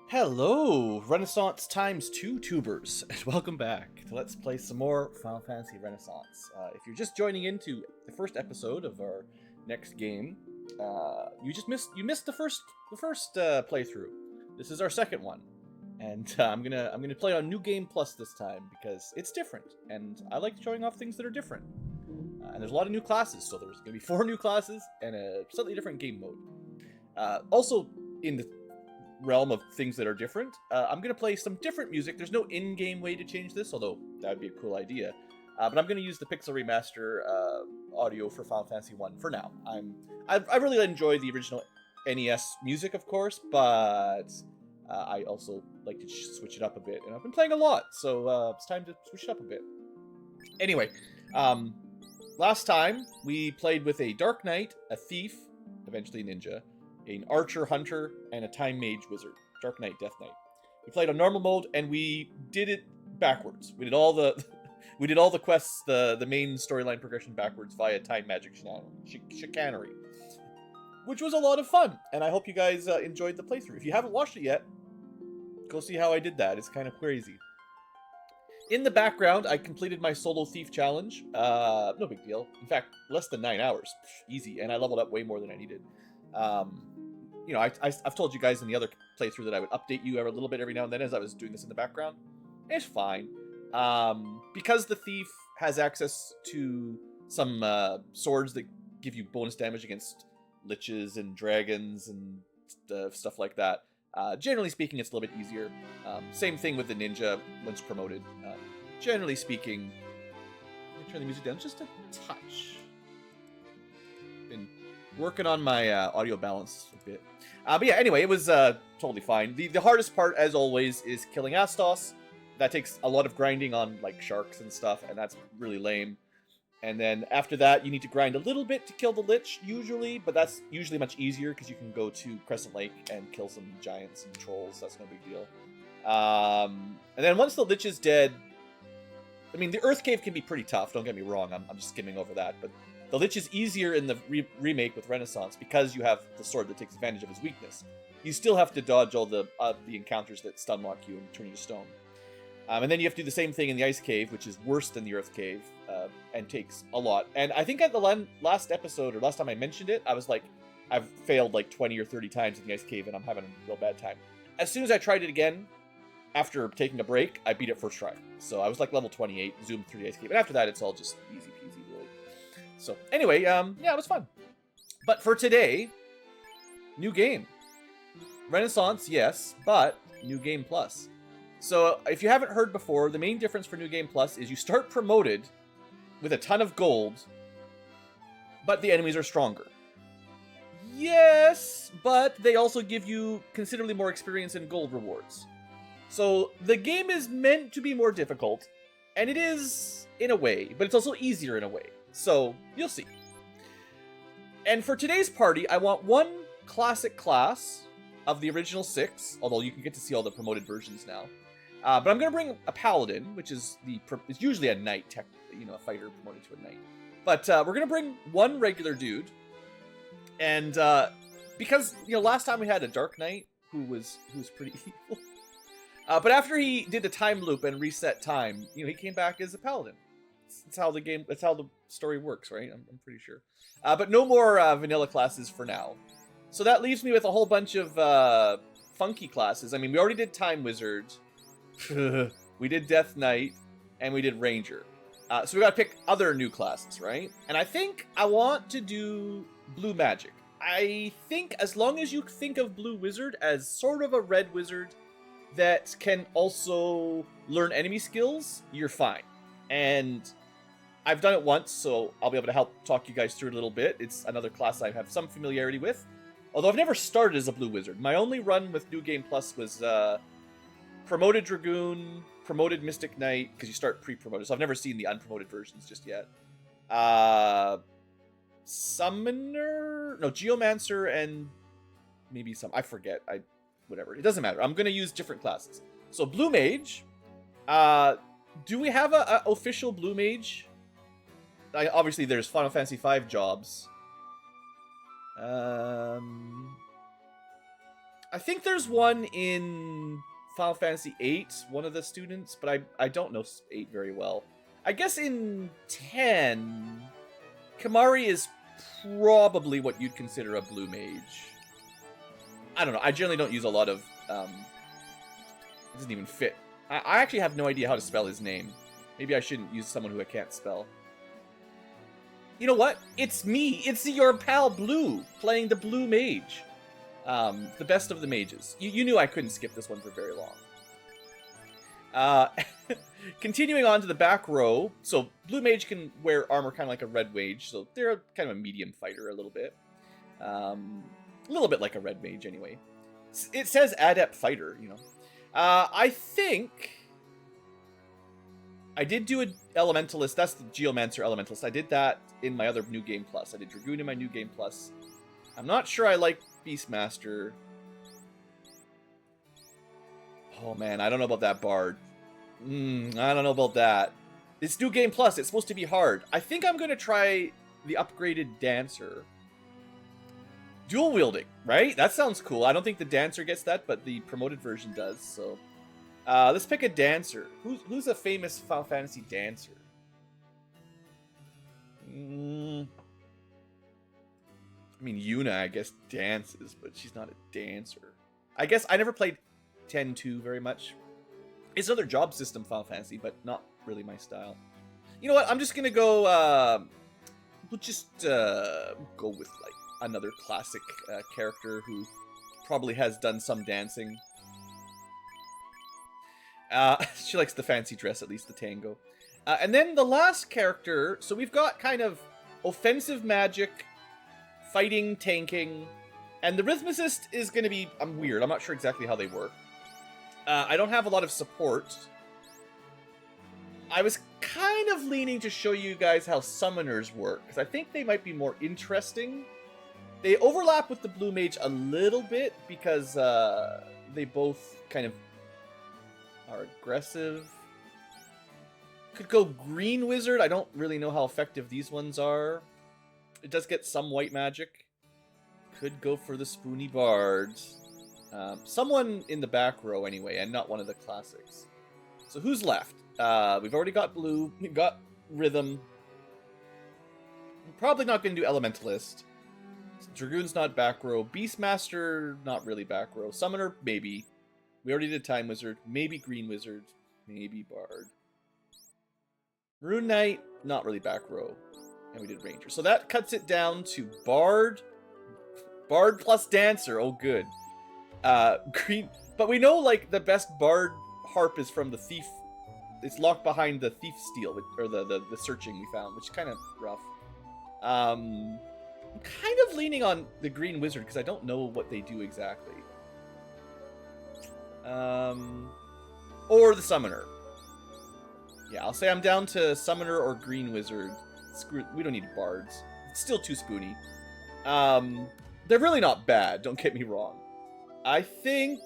Hello, Renaissance times 2 tubers, and welcome back to Let's Play some more Final Fantasy Renaissance. If you're just joining into the first episode of our next game, you missed the first playthrough. This is our second one, and I'm gonna play on New Game Plus this time because it's different, and I like showing off things that are different. And there's a lot of new classes, so there's gonna be 4 new classes and a slightly different game mode. Also, in the realm of things that are different, I'm going to play some different music. There's no in-game way to change this, although that would be a cool idea. But I'm going to use the Pixel Remaster audio for Final Fantasy 1 for now. I really enjoy the original NES music, of course, but I also like to switch it up a bit, and I've been playing a lot, so it's time to switch it up a bit. Anyway, last time we played with a Dark Knight, a Thief, eventually a Ninja, an Archer Hunter, and a Time Mage Wizard. Dark Knight, Death Knight. We played on normal mode, and we did it backwards. We did all the quests, the main storyline progression backwards via time magic chicanery, which was a lot of fun. And I hope you guys enjoyed the playthrough. If you haven't watched it yet, go see how I did that. It's kind of crazy. In the background, I completed my solo thief challenge. No big deal. In fact, less than 9 hours. Easy. And I leveled up way more than I needed. You know, I've told you guys in the other playthrough that I would update you a little bit every now and then as I was doing this in the background. It's fine. Because the thief has access to some swords that give you bonus damage against liches and dragons and stuff like that. Generally speaking, it's a little bit easier. Same thing with the ninja once promoted. Generally speaking, let me turn the music down just a touch. Been working on my audio balance a bit. But yeah, anyway, it was totally fine. The hardest part, as always, is killing Astos. That takes a lot of grinding on like sharks and stuff, and that's really lame. And then after that, you need to grind a little bit to kill the Lich, usually, but that's usually much easier because you can go to Crescent Lake and kill some giants and trolls. That's no big deal. And then once the Lich is dead, I mean, the Earth Cave can be pretty tough, don't get me wrong, I'm just skimming over that, but the Lich is easier in the remake with Renaissance because you have the sword that takes advantage of his weakness. You still have to dodge all the encounters that stunlock you and turn you to stone. And then you have to do the same thing in the Ice Cave, which is worse than the Earth Cave, and takes a lot. And I think at the last episode, or last time I mentioned it, I was like, I've failed like 20 or 30 times in the Ice Cave, and I'm having a real bad time. As soon as I tried it again, after taking a break, I beat it first try. So I was like level 28, zoomed through the Ice Cave. And after that, it's all just easy peasy, really. So anyway, yeah, it was fun. But for today, new game. Renaissance, yes, but New Game Plus. So if you haven't heard before, the main difference for New Game Plus is you start promoted with a ton of gold, but the enemies are stronger. Yes, but they also give you considerably more experience and gold rewards. So the game is meant to be more difficult, and it is in a way, but it's also easier in a way. So you'll see. And for today's party, I want one classic class of the original 6, although you can get to see all the promoted versions now. But I'm going to bring a paladin, which is usually a knight, technically, you know, a fighter promoted to a knight. But we're going to bring one regular dude, and because last time we had a dark knight who was pretty evil. But after he did the time loop and reset time, he came back as a paladin. That's how the story works, right? I'm pretty sure. But no more vanilla classes for now. So that leaves me with a whole bunch of funky classes. I mean, we already did Time Wizard, we did Death Knight, and we did Ranger. So we gotta pick other new classes, right? And I think I want to do Blue Magic. I think as long as you think of Blue Wizard as sort of a red wizard that can also learn enemy skills, you're fine. And I've done it once, so I'll be able to help talk you guys through it a little bit. It's another class I have some familiarity with. Although I've never started as a Blue Wizard. My only run with New Game Plus was Promoted Dragoon, Promoted Mystic Knight, because you start pre-promoted, so I've never seen the unpromoted versions just yet. Summoner? No, Geomancer and maybe I forget. Whatever. It doesn't matter. I'm going to use different classes. So Blue Mage. Do we have a official Blue Mage? Obviously, there's Final Fantasy V jobs. I I think there's one in Final Fantasy VIII, one of the students, but I don't know 8 very well. I guess in 10, Kimahri is probably what you'd consider a blue mage. I don't know. I generally don't use a lot of... it doesn't even fit. I actually have no idea how to spell his name. Maybe I shouldn't use someone who I can't spell. You know what? It's me. It's your pal Blue playing the blue mage. The best of the mages. You knew I couldn't skip this one for very long. Continuing on to the back row. So blue mage can wear armor kind of like a red mage. So they're kind of a medium fighter a little bit. A little bit like a red mage anyway. It says adept fighter, you know. I think I did do an elementalist. That's the geomancer elementalist. I did that in my other New Game Plus. I did Dragoon in my New Game Plus. I'm not sure I like Beastmaster. Oh man, I don't know about that bard. I don't know about that. It's New Game Plus. It's supposed to be hard. I think I'm going to try the upgraded dancer. Dual wielding, right? That sounds cool. I don't think the dancer gets that, but the promoted version does. So, let's pick a dancer. Who's a famous Final Fantasy dancer? I mean, Yuna, I guess, dances, but she's not a dancer. I guess I never played 10-2 very much. It's another job system Final Fantasy, but not really my style. You know what? I'm just gonna go. We'll just go with like another classic character who probably has done some dancing. She likes the fancy dress, at least the tango. And then the last character. So we've got kind of offensive magic, fighting, tanking, and the rhythmicist is going to be weird. I'm not sure exactly how they work. I don't have a lot of support. I was kind of leaning to show you guys how summoners work, because I think they might be more interesting. They overlap with the blue mage a little bit, because they both kind of are aggressive. Could go green wizard. I don't really know how effective these ones are. It does get some white magic. Could go for the spoony bards. Someone in the back row anyway, and not one of the classics. So who's left? We've already got blue. We've got rhythm. I'm probably not going to do elementalist. Dragoon's not back row. Beastmaster, not really back row. Summoner, maybe. We already did time wizard. Maybe green wizard. Maybe bard. Maroon Knight, not really back row. And we did ranger. So that cuts it down to bard. Bard plus dancer. Oh, good. Green. But we know, like, the best bard harp is from the thief. It's locked behind the thief steel, or the searching we found, which is kind of rough. I'm kind of leaning on the green wizard because I don't know what they do exactly. Or the summoner. Yeah, I'll say I'm down to summoner or green wizard. Screw. We don't need bards. It's still too spoony. They're really not bad. Don't get me wrong. I think.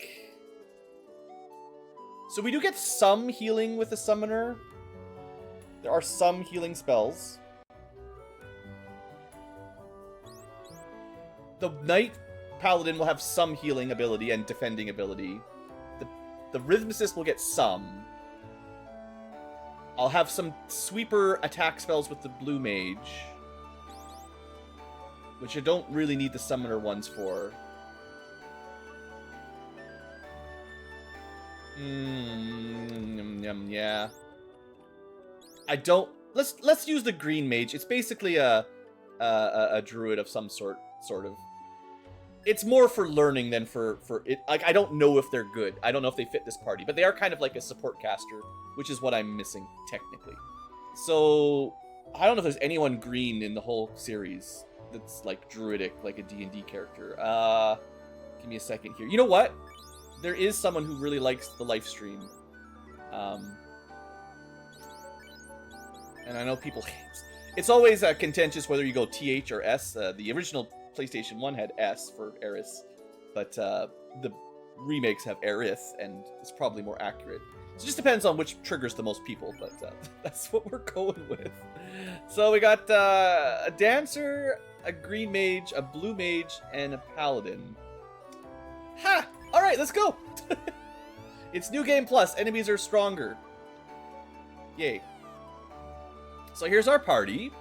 So we do get some healing with the summoner. There are some healing spells. The Knight Paladin will have some healing ability and defending ability. The Rhythmicist will get some. I'll have some sweeper attack spells with the Blue Mage. Which I don't really need the Summoner ones for. Yeah. I don't... Let's use the Green Mage. It's basically a druid of some sort of. It's more for learning than for it. Like, I don't know if they're good. I don't know if they fit this party, but they are kind of like a support caster, which is what I'm missing technically. So I don't know if there's anyone green in the whole series that's like druidic, like a D&D character. Give me a second here. You know what? There is someone who really likes the live stream. And I know people hate. It's always contentious whether you go TH or S. The original PlayStation 1 had S for Eris, but the remakes have Aerith, and it's probably more accurate. So it just depends on which triggers the most people, but that's what we're going with. So we got a Dancer, a Green Mage, a Blue Mage, and a Paladin. Ha! right, let's go. It's New Game Plus. Enemies are stronger. Yay. So here's our party.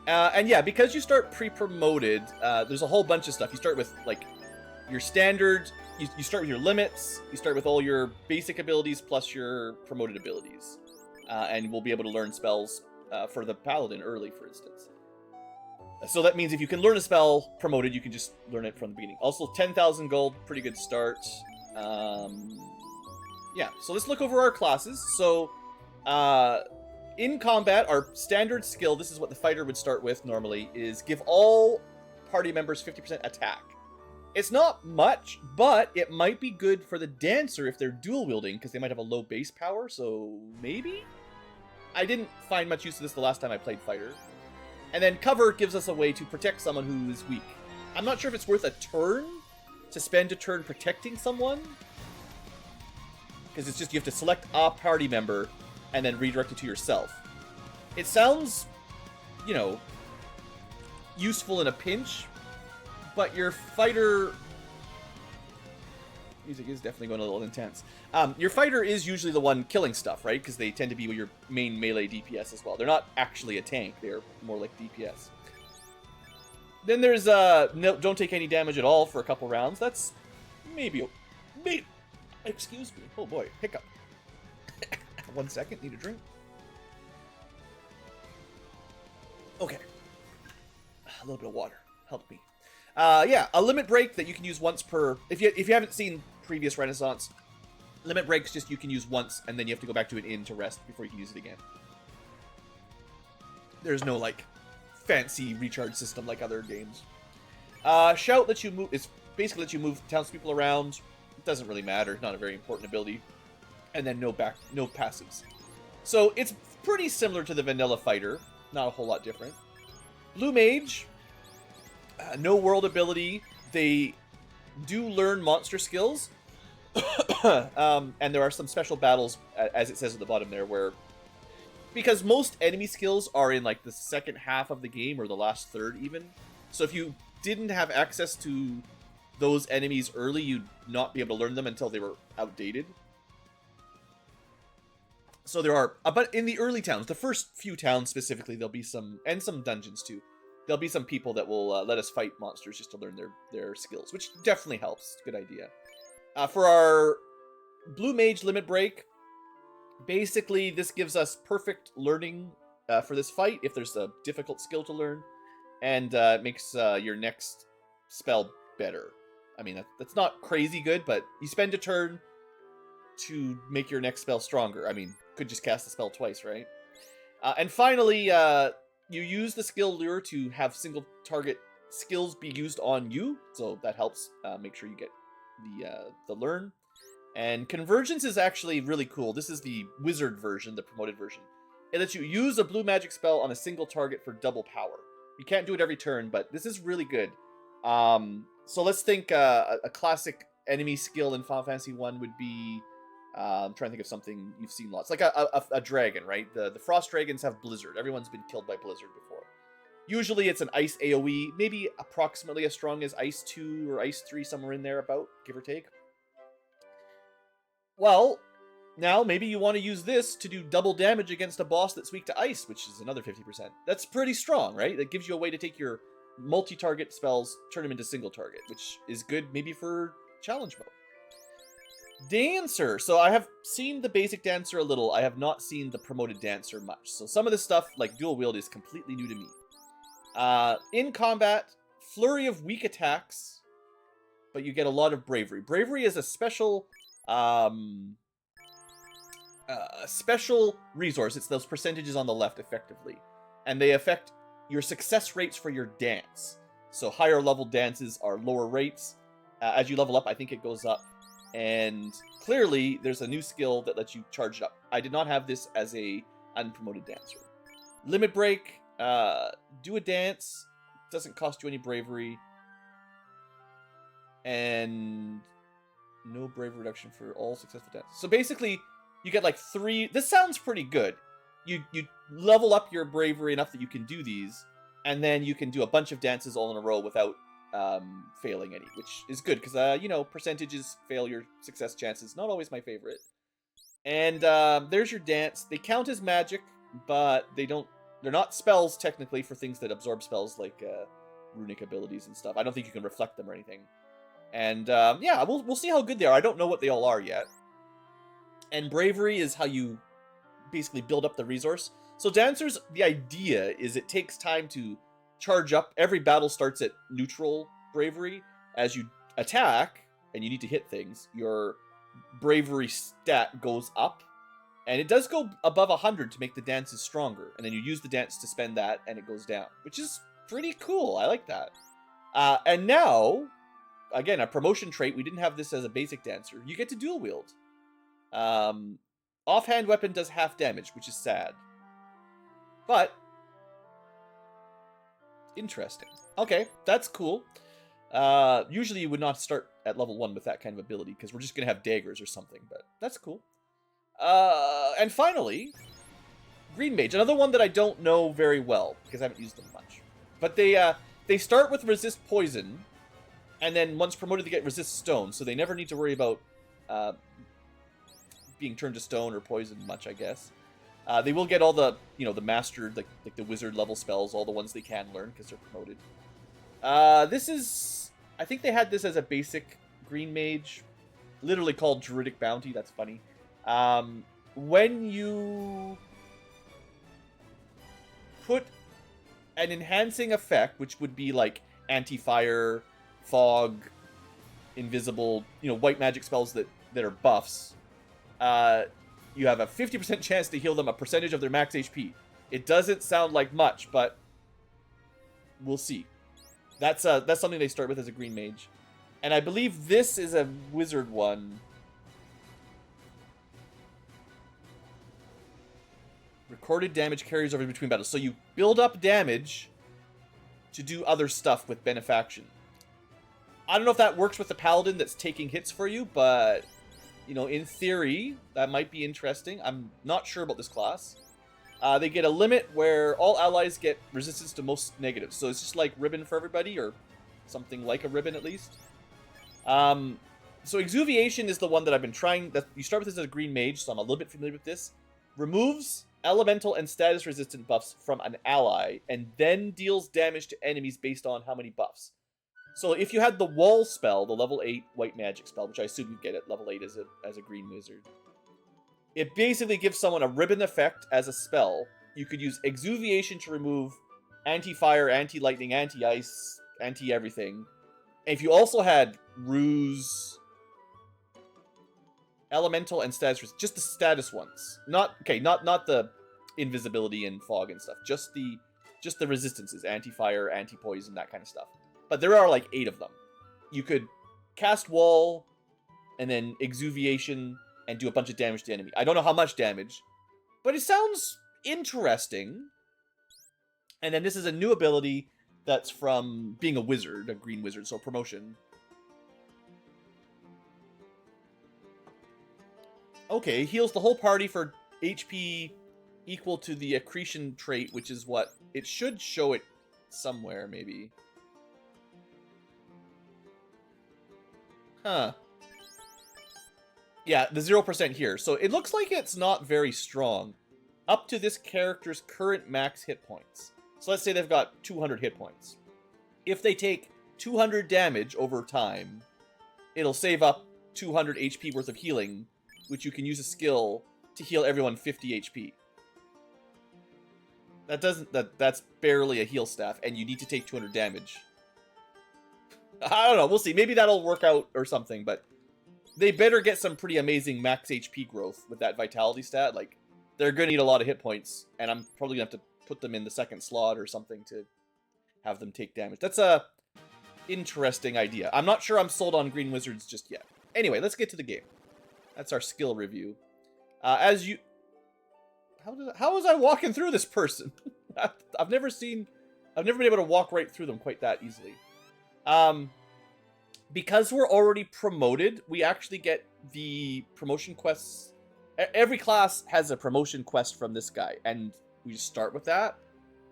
And yeah, because you start pre-promoted, there's a whole bunch of stuff. You start with, like, your standard. You start with your limits. You start with all your basic abilities plus your promoted abilities. And we'll be able to learn spells for the Paladin early, for instance. So that means if you can learn a spell promoted, you can just learn it from the beginning. Also, 10,000 gold, pretty good start. Yeah, so let's look over our classes. So, in combat, our standard skill, this is what the fighter would start with normally, is give all party members 50% attack. It's not much, but it might be good for the dancer if they're dual wielding, because they might have a low base power, so maybe? I didn't find much use of this the last time I played fighter. And then cover gives us a way to protect someone who is weak. I'm not sure if it's worth a turn to spend a turn protecting someone, because it's just you have to select a party member and then redirect it to yourself. It sounds, you know, useful in a pinch, but your fighter... Music is definitely going a little intense. Your fighter is usually the one killing stuff, right? Because they tend to be your main melee DPS as well. They're not actually a tank. They're more like DPS. Then there's no, don't take any damage at all for a couple rounds. That's maybe... Excuse me. Oh boy, hiccup. 1 second, need a drink. Okay. A little bit of water. Help me. Yeah, a limit break that you can use once per... If you haven't seen previous Renaissance, limit breaks just you can use once, and then you have to go back to an inn to rest before you can use it again. There's no, like, fancy recharge system like other games. Shout lets you move... It's basically lets you move townspeople around. It doesn't really matter. Not a very important ability. And then no passives. So it's pretty similar to the vanilla fighter. Not a whole lot different. Blue Mage... no world ability. They do learn monster skills. And there are some special battles, as it says at the bottom there, where... Because most enemy skills are in, like, the second half of the game, or the last third, even. So if you didn't have access to those enemies early, you'd not be able to learn them until they were outdated. So there are... But in the early towns, the first few towns specifically, there'll be some... And some dungeons, too. There'll be some people that will let us fight monsters just to learn their skills, which definitely helps. Good idea. For our Blue Mage limit break, basically this gives us perfect learning for this fight if there's a difficult skill to learn, and makes your next spell better. I mean, that's not crazy good, but you spend a turn to make your next spell stronger. I mean, could just cast the spell twice, right? And finally, you use the skill lure to have single target skills be used on you, so that helps make sure you get the learn. And convergence is actually really cool. This is the wizard version, the promoted version. It lets you use a blue magic spell on a single target for double power. You can't do it every turn, but this is really good. So let's think a classic enemy skill in Final Fantasy 1 would be... I'm trying to think of something you've seen lots. Like a dragon, right? The frost dragons have blizzard. Everyone's been killed by blizzard before. Usually it's an ice AoE, maybe approximately as strong as Ice 2 or Ice 3, somewhere in there about, give or take. Well, now maybe you want to use this to do double damage against a boss that's weak to ice, which is another 50%. That's pretty strong, right? That gives you a way to take your multi-target spells, turn them into single target, which is good maybe for challenge mode. Dancer. So I have seen the basic dancer a little. I have not seen the promoted dancer much. So some of this stuff, like dual wield, is completely new to me. In combat, flurry of weak attacks, but you get a lot of bravery. Bravery is a special resource. It's those percentages on the left, effectively. And they affect your success rates for your dance. So higher level dances are lower rates. As you level up, I think it goes up. And clearly, there's a new skill that lets you charge it up. I did not have this as a unpromoted dancer. Limit break, do a dance. Doesn't cost you any bravery. And no bravery reduction for all successful dances. So basically, you get like 3... This sounds pretty good. You level up your bravery enough that you can do these, and then you can do a bunch of dances all in a row without failing any, which is good because you know, percentages, failure, success chances, not always my favorite. And there's your dance. They count as magic, but they're not spells technically for things that absorb spells like runic abilities and stuff. I don't think you can reflect them or anything. And yeah, we'll see how good they are. I don't know what they all are yet. And bravery is how you basically build up the resource. So dancers, the idea is it takes time to charge up. Every battle starts at neutral bravery. As you attack and you need to hit things, your bravery stat goes up, and it does go above 100 to make the dances stronger, and then you use the dance to spend that and it goes down, which is pretty cool. I like that. And now, again, a promotion trait. We didn't have this as a basic dancer. You get to dual wield. Offhand weapon does half damage, which is sad, but interesting. Okay, that's cool. Usually you would not start at level 1 with that kind of ability, because we're just going to have daggers or something, but that's cool. And finally, Green Mage. Another one that I don't know very well, because I haven't used them much. But they start with resist poison, and then once promoted they get resist stone, so they never need to worry about being turned to stone or poison much, I guess. They will get all the, you know, the mastered, like the wizard level spells, all the ones they can learn, because they're promoted. This is... I think they had this as a basic Green Mage, literally called Druidic Bounty. That's funny. When you put an enhancing effect, which would be like anti-fire, fog, invisible, you know, white magic spells that are buffs, you have a 50% chance to heal them a percentage of their max HP. It doesn't sound like much, but we'll see. That's something they start with as a Green Mage. And I believe this is a wizard one. Recorded damage carries over between battles. So you build up damage to do other stuff with benefaction. I don't know if that works with the paladin that's taking hits for you, but, you know, in theory, that might be interesting. I'm not sure about this class. They get a limit where all allies get resistance to most negatives. So it's just like ribbon for everybody, or something like a ribbon at least. So Exuviation is the one that I've been trying. That you start with this as a Green Mage, so I'm a little bit familiar with this. Removes elemental and status resistant buffs from an ally, and then deals damage to enemies based on how many buffs. So if you had the Wall spell, the level 8 white magic spell, which I assume you get at level 8 as a green wizard, it basically gives someone a ribbon effect as a spell. You could use Exuviation to remove anti-fire, anti-lightning, anti-ice, anti-everything. And if you also had Ruse, Elemental, and Status, just the status ones. Not the invisibility and fog and stuff. Just the resistances, anti-fire, anti-poison, that kind of stuff. But there are like 8 of them. You could cast Wall, and then Exuviation, and do a bunch of damage to the enemy. I don't know how much damage, but it sounds interesting. And then this is a new ability that's from being a wizard, a green wizard, so promotion. Okay, heals the whole party for HP equal to the accretion trait, which is what... It should show it somewhere, maybe. Huh. Yeah, the 0% here. So it looks like it's not very strong. Up to this character's current max hit points. So let's say they've got 200 hit points. If they take 200 damage over time, it'll save up 200 HP worth of healing, which you can use a skill to heal everyone 50 HP. That's barely a heal staff, and you need to take 200 damage. I don't know, we'll see. Maybe that'll work out or something, but they better get some pretty amazing max HP growth with that vitality stat. Like, they're going to need a lot of hit points, and I'm probably going to have to put them in the second slot or something to have them take damage. That's a interesting idea. I'm not sure I'm sold on Green Wizards just yet. Anyway, let's get to the game. That's our skill review. As you... How was I walking through this person? I've never been able to walk right through them quite that easily. Because we're already promoted, we actually get the promotion quests. Every class has a promotion quest from this guy, and we just start with that.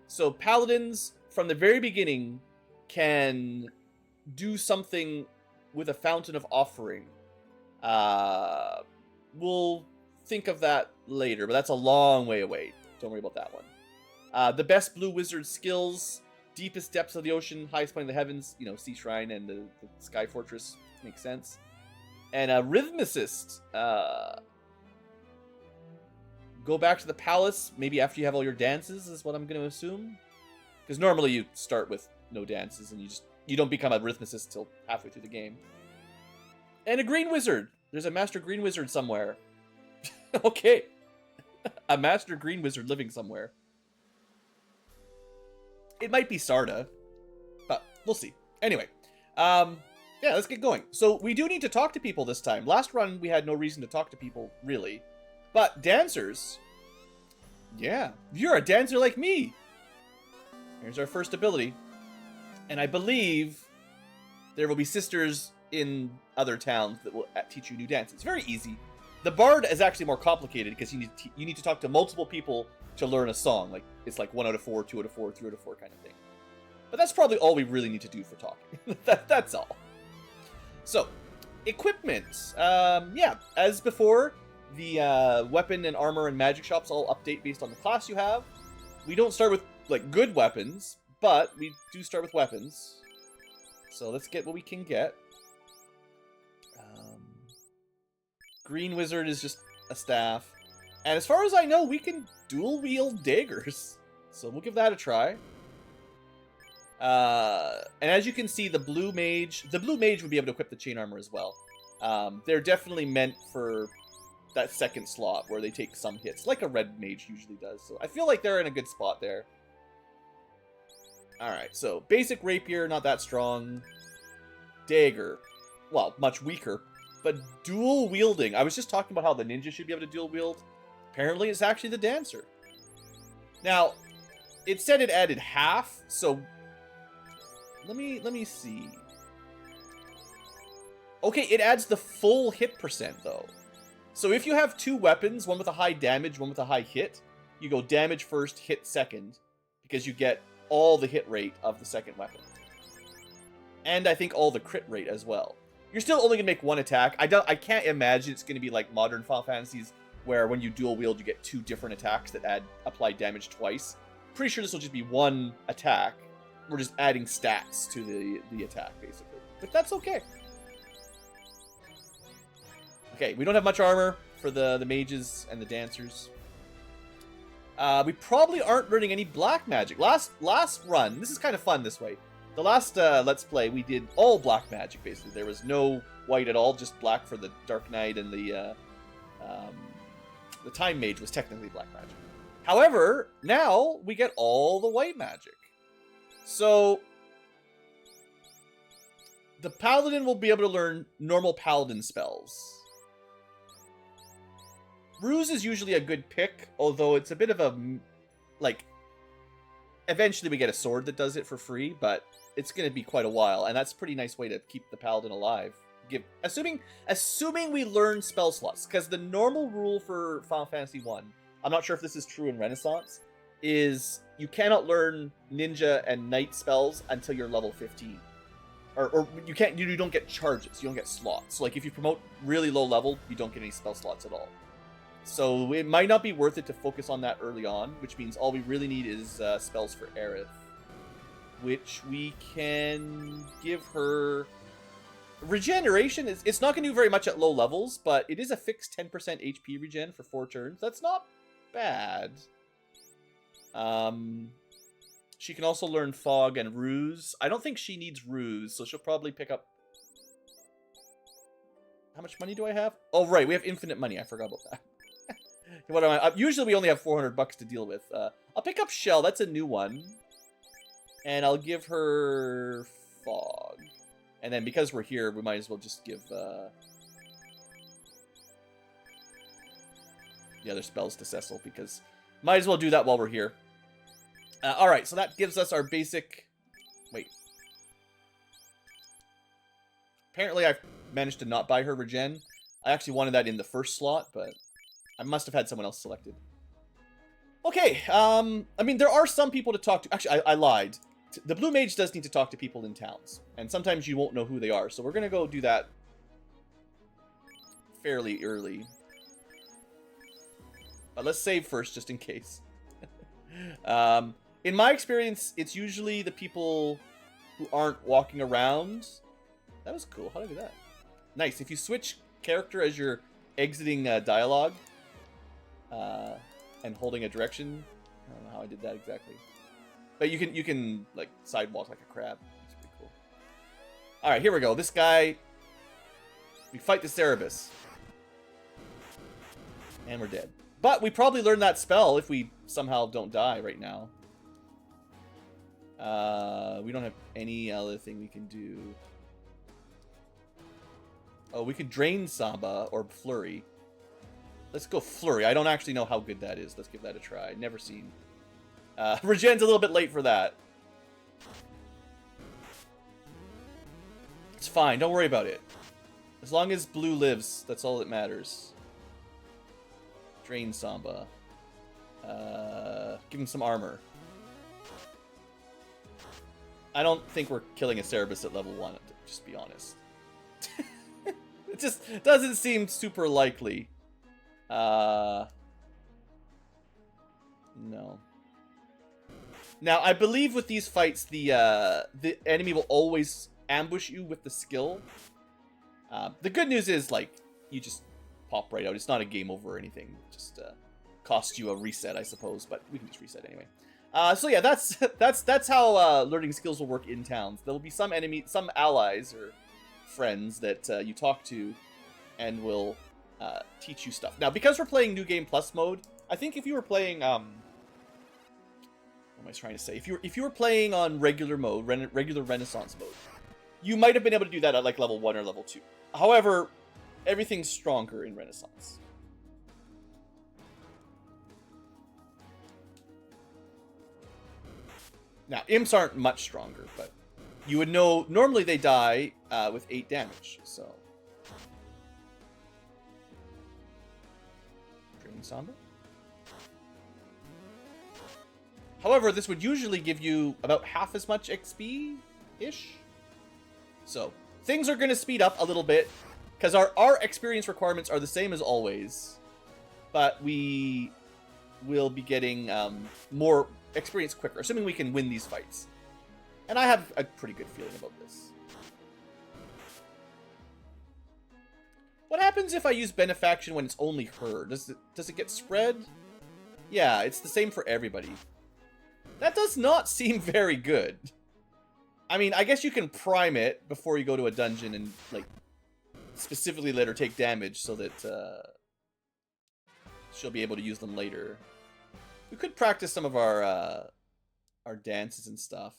So paladins, from the very beginning, can do something with a Fountain of Offering. We'll think of that later, but that's a long way away. Don't worry about that one. The best blue wizard skills: deepest depths of the ocean, highest point of the heavens, you know, Sea Shrine and the Sky Fortress. Makes sense. And a rhythmicist. Go back to the palace, maybe after you have all your dances, is what I'm going to assume. Because normally you start with no dances, and you don't become a rhythmicist till halfway through the game. And a green wizard. There's a master green wizard somewhere. Okay. A master green wizard living somewhere. It might be Sarda, but we'll see. Anyway, yeah, let's get going. So we do need to talk to people this time. Last run, we had no reason to talk to people, really. But dancers, yeah, you're a dancer like me. Here's our first ability. And I believe there will be sisters in other towns that will teach you new dances. It's very easy. The bard is actually more complicated because you need to talk to multiple people to learn a song. Like, it's like 1 out of 4, 2 out of 4, 3 out of 4 kind of thing. But that's probably all we really need to do for talking. That's all. So, equipment. Yeah, as before, the weapon and armor and magic shops all update based on the class you have. We don't start with, like, good weapons, but we do start with weapons. So let's get what we can get. Green wizard is just a staff. And as far as I know, we can dual wield daggers. So we'll give that a try. And as you can see, the blue mage would be able to equip the chain armor as well. They're definitely meant for that second slot where they take some hits, like a red mage usually does. So I feel like they're in a good spot there. Alright, so basic rapier, not that strong. Dagger, well, much weaker. But dual wielding. I was just talking about how the ninja should be able to dual wield. Apparently it's actually the dancer. Now, it said it added half, so let me see. Okay, it adds the full hit percent though. So if you have two weapons, one with a high damage, one with a high hit, you go damage first, hit second, because you get all the hit rate of the second weapon. And I think all the crit rate as well. You're still only gonna make one attack. I can't imagine it's gonna be like modern Final Fantasies where when you dual wield you get two different attacks that apply damage twice. Pretty sure this will just be one attack. We're just adding stats to the attack basically. But that's okay. Okay, we don't have much armor for the mages and the dancers. We probably aren't learning any black magic. Last run, this is kind of fun this way. The last Let's Play, we did all black magic, basically. There was no white at all, just black for the Dark Knight, and the Time Mage was technically black magic. However, now we get all the white magic. So, the Paladin will be able to learn normal Paladin spells. Ruse is usually a good pick, although it's a bit of a, like, eventually we get a sword that does it for free, but it's going to be quite a while, and that's a pretty nice way to keep the Paladin alive. Assuming we learn spell slots, because the normal rule for Final Fantasy 1, I'm not sure if this is true in Renaissance, is you cannot learn ninja and knight spells until you're level 15. Or you don't get charges, you don't get slots. So like if you promote really low level, you don't get any spell slots at all. So it might not be worth it to focus on that early on, which means all we really need is spells for Aerith, which we can give her. Regeneration it's not going to do very much at low levels, but it is a fixed 10% HP regen for 4 turns. That's not bad. She can also learn Fog and Ruse. I don't think she needs Ruse, so she'll probably pick up. How much money do I have? Oh, right, we have infinite money. I forgot about that. What am I? Usually we only have 400 bucks to deal with. I'll pick up Shell. That's a new one. And I'll give her Fog. And then because we're here, we might as well just give the other spells to Cecil, because might as well do that while we're here. Alright, so that gives us our basic. Wait. Apparently I've managed to not buy her regen. I actually wanted that in the first slot, but I must have had someone else selected. Okay, I mean, there are some people to talk to. Actually, I lied. the blue mage does need to talk to people in towns, and sometimes you won't know who they are. So we're gonna go do that fairly early. But let's save first, just in case. In my experience, it's usually the people who aren't walking around. That was cool. How did I do that? Nice. If you switch character as you're exiting dialogue and holding a direction, I don't know how I did that exactly. But you can like sidewalk like a crab. It's pretty cool. All right, here we go. This guy. We fight the Cerebus. And we're dead. But we probably learn that spell if we somehow don't die right now. We don't have any other thing we can do. Oh, we could Drain Samba or Flurry. Let's go Flurry. I don't actually know how good that is. Let's give that a try. Never seen. Regen's a little bit late for that. It's fine. Don't worry about it. As long as blue lives, that's all that matters. Drain Samba. Give him some armor. I don't think we're killing a Cerebus at level 1, to just be honest. It just doesn't seem super likely. No. Now, I believe with these fights, the enemy will always ambush you with the skill. The good news is, like, you just pop right out. It's not a game over or anything. Just costs you a reset, I suppose, but we can just reset anyway. So yeah, that's how learning skills will work in towns. There will be some allies or friends that you talk to, and will teach you stuff. Now, because we're playing New Game Plus mode, I think if you were playing what am I trying to say? If you were playing on regular mode, regular Renaissance mode, you might have been able to do that at like level 1 or level 2. However, everything's stronger in Renaissance. Now, imps aren't much stronger, but you would know normally they die with 8 damage, so. Drain Samba. However, this would usually give you about half as much XP-ish. So, things are going to speed up a little bit, because our experience requirements are the same as always, but we will be getting more experience quicker, assuming we can win these fights. And I have a pretty good feeling about this. What happens if I use Benefaction when it's only her? Does it get spread? Yeah, it's the same for everybody. That does not seem very good. I mean, I guess you can prime it before you go to a dungeon and, like, specifically let her take damage so that she'll be able to use them later. We could practice some of our dances and stuff.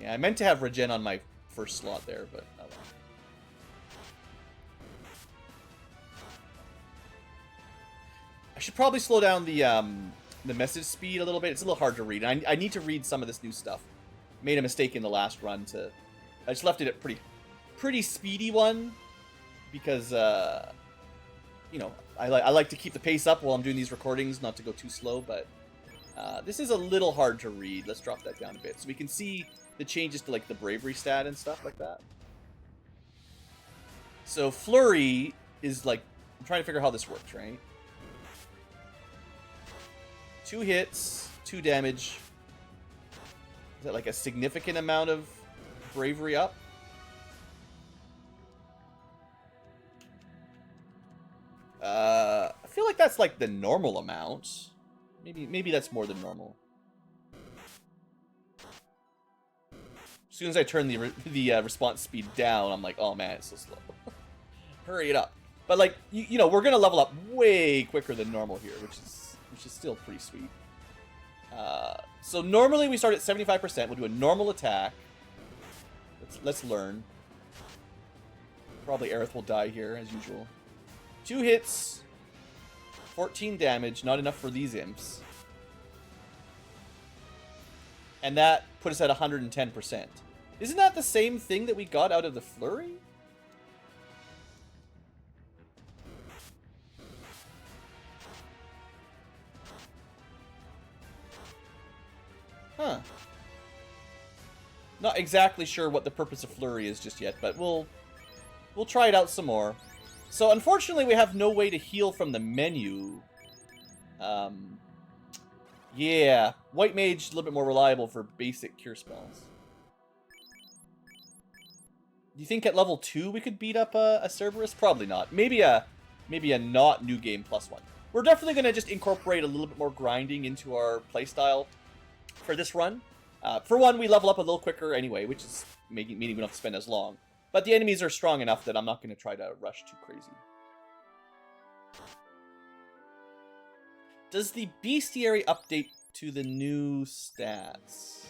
Yeah, I meant to have Regen on my first slot there, but oh well. I should probably slow down the message speed a little bit. It's a little hard to read. I need to read some of this new stuff. Made a mistake in the last run to. I just left it at pretty speedy one because you know, I like to keep the pace up while I'm doing these recordings, not to go too slow, but this is a little hard to read. Let's drop that down a bit so we can see the changes to like the bravery stat and stuff like that. So Flurry is like, I'm trying to figure out how this works, right? 2 hits, 2 damage. Is that like a significant amount of bravery up? I feel like that's like the normal amount. Maybe that's more than normal. As soon as I turn the response speed down, I'm like, oh man, it's so slow. Hurry it up. But like, you know, we're gonna level up way quicker than normal here, which is still pretty sweet. So normally we start at 75%. We'll do a normal attack. Let's learn. Probably Aerith will die here as usual. 2 hits, 14 damage, not enough for these imps. And that put us at 110%. Isn't that the same thing that we got out of the Flurry? Huh. Not exactly sure what the purpose of Flurry is just yet, but we'll try it out some more. So unfortunately, we have no way to heal from the menu. Yeah, White Mage is a little bit more reliable for basic cure spells. Do you think at level 2 we could beat up a Cerberus? Probably not. Maybe a not new game +1. We're definitely going to just incorporate a little bit more grinding into our playstyle for this run. For one, we level up a little quicker anyway, which is meaning we don't have to spend as long. But the enemies are strong enough that I'm not going to try to rush too crazy. Does the Bestiary update to the new stats?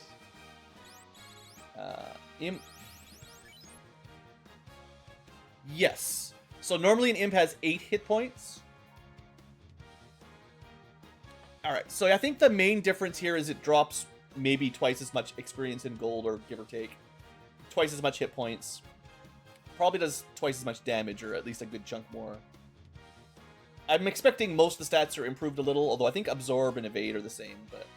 Imp. Yes. So normally an Imp has 8 hit points. Alright, so I think the main difference here is it drops maybe twice as much experience in gold, or give or take. Twice as much hit points. Probably does twice as much damage, or at least a good chunk more. I'm expecting most of the stats are improved a little, although I think Absorb and Evade are the same, but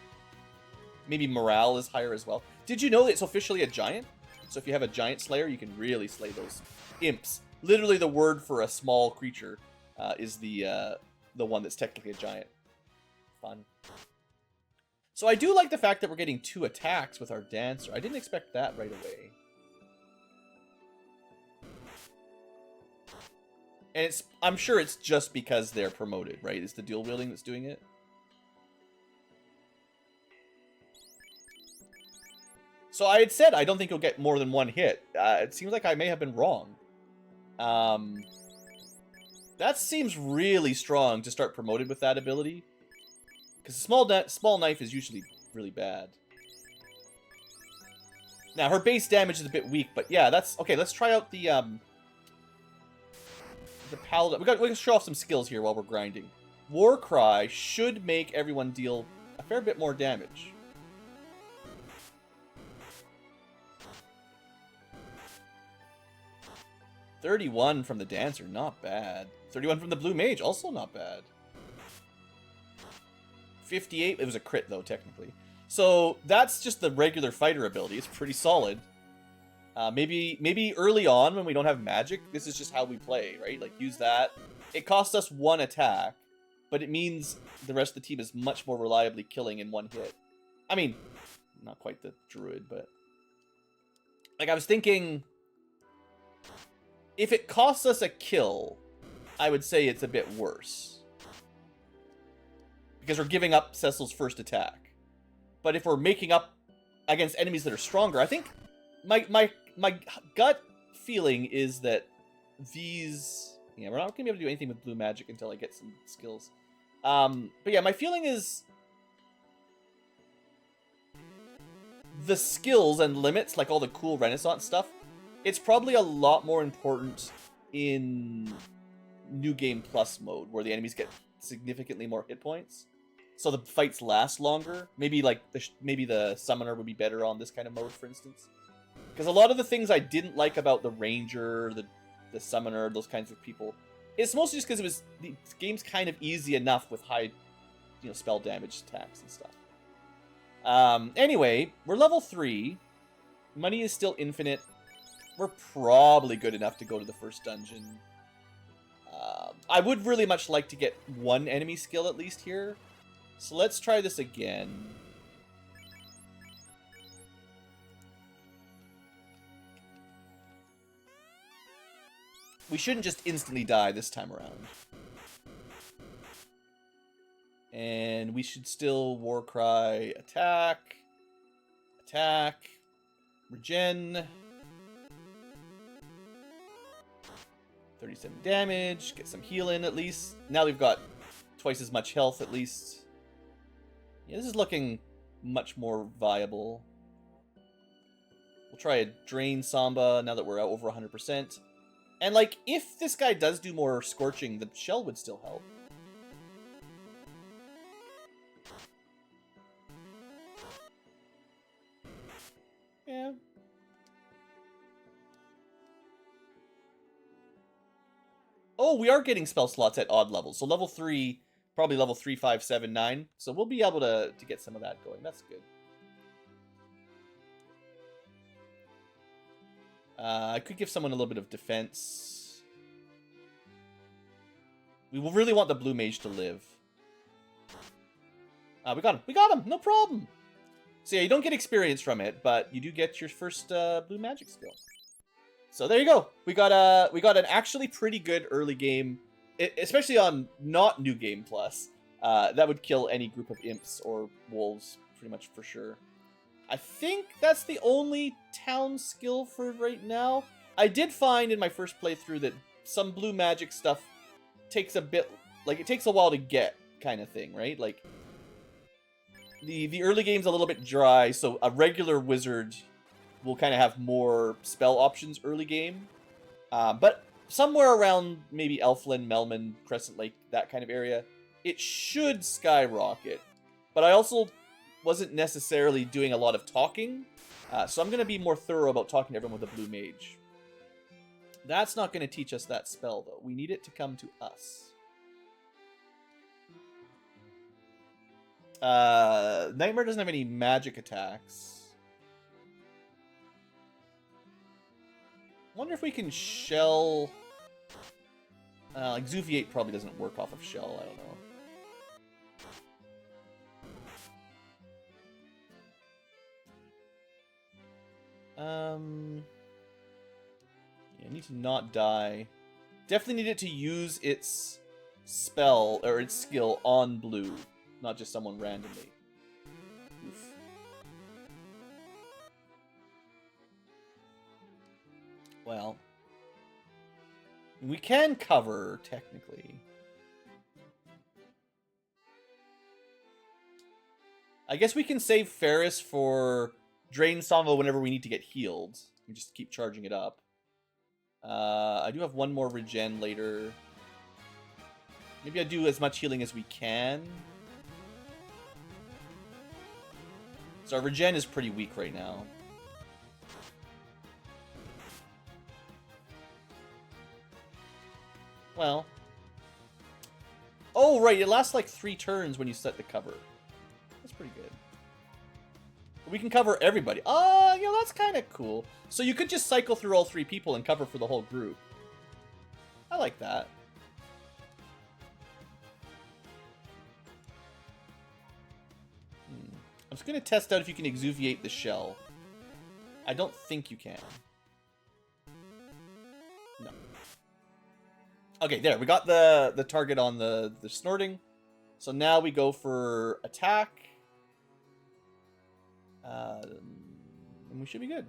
maybe Morale is higher as well. Did you know that it's officially a giant? So if you have a giant slayer, you can really slay those imps. Literally the word for a small creature is the one that's technically a giant. Fun. So I do like the fact that we're getting 2 attacks with our Dancer. I didn't expect that right away. And I'm sure it's just because they're promoted, right? It's the dual wielding that's doing it. So I had said I don't think you'll get more than 1 hit. It seems like I may have been wrong. That seems really strong to start promoted with that ability. Because small knife is usually really bad. Now, her base damage is a bit weak, but yeah, that's... Okay, let's try out the Paladin. We can show off some skills here while we're grinding. Warcry should make everyone deal a fair bit more damage. $31 from the Dancer, not bad. $31 from the Blue Mage, also not bad. 58, it was a crit though, technically. So that's just the regular fighter ability. It's pretty solid. Maybe early on when we don't have magic, this is just how we play, right? Like, use that. It costs us 1 attack, but it means the rest of the team is much more reliably killing in 1 hit. I mean, not quite the Druid, but... Like, I was thinking... If it costs us a kill, I would say it's a bit worse. Because we're giving up Cecil's first attack. But if we're making up against enemies that are stronger, I think... My gut feeling is that these... Yeah, we're not going to be able to do anything with blue magic until I get some skills. But yeah, my feeling is... The skills and limits, like all the cool Renaissance stuff, it's probably a lot more important in New Game Plus mode, where the enemies get significantly more hit points. So the fights last longer. Maybe like maybe the Summoner would be better on this kind of mode, for instance. Because a lot of the things I didn't like about the Ranger, the Summoner, those kinds of people, it's mostly just because the game's kind of easy enough with high, spell damage attacks and stuff. Anyway, we're level 3. Money is still infinite. We're probably good enough to go to the first dungeon. I would really much like to get 1 enemy skill at least here. So let's try this again. We shouldn't just instantly die this time around. And we should still Warcry attack. Attack. Regen. 37 damage. Get some healing at least. Now we've got twice as much health at least. Yeah, this is looking much more viable. We'll try a Drain Samba now that we're over 100%. And, like, if this guy does do more Scorching, the Shell would still help. Yeah. Oh, we are getting spell slots at odd levels. So level 3, probably level 3, 5, 7, 9. So we'll be able to get some of that going. That's good. I could give someone a little bit of defense. We will really want the blue mage to live. We got him. We got him. No problem. So yeah, you don't get experience from it, but you do get your first blue magic skill. So there you go. We got an actually pretty good early game, especially on not New Game Plus. That would kill any group of imps or wolves pretty much for sure. I think that's the only town skill for right now. I did find in my first playthrough that some blue magic stuff takes a bit, like it takes a while to get kind of thing, right? Like the early game's a little bit dry, so a regular wizard will kind of have more spell options early game. But somewhere around maybe Elfin, Melman, Crescent Lake, that kind of area, it should skyrocket. But I also wasn't necessarily doing a lot of talking, so I'm going to be more thorough about talking to everyone with a blue mage. That's not going to teach us that spell, though. We need it to come to us. Nightmare doesn't have any magic attacks. Wonder if we can shell... Exuviate probably doesn't work off of shell, I don't know. Yeah, need to not die. Definitely need it to use its spell, or its skill on blue, not just someone randomly. Oof. Well, we can cover, technically. I guess we can save Ferris for Drain Salvo whenever we need to get healed. We just keep charging it up. I do have one more regen later. Maybe I do as much healing as we can. So our regen is pretty weak right now. Well. Oh, right. It lasts like 3 turns when you set the cover. That's pretty good. We can cover everybody. Oh, yeah, that's kind of cool. So you could just cycle through all 3 people and cover for the whole group. I like that. I'm just going to test out if you can exuviate the shell. I don't think you can. No. Okay, there. We got the target on the snorting. So now we go for attack. And we should be good.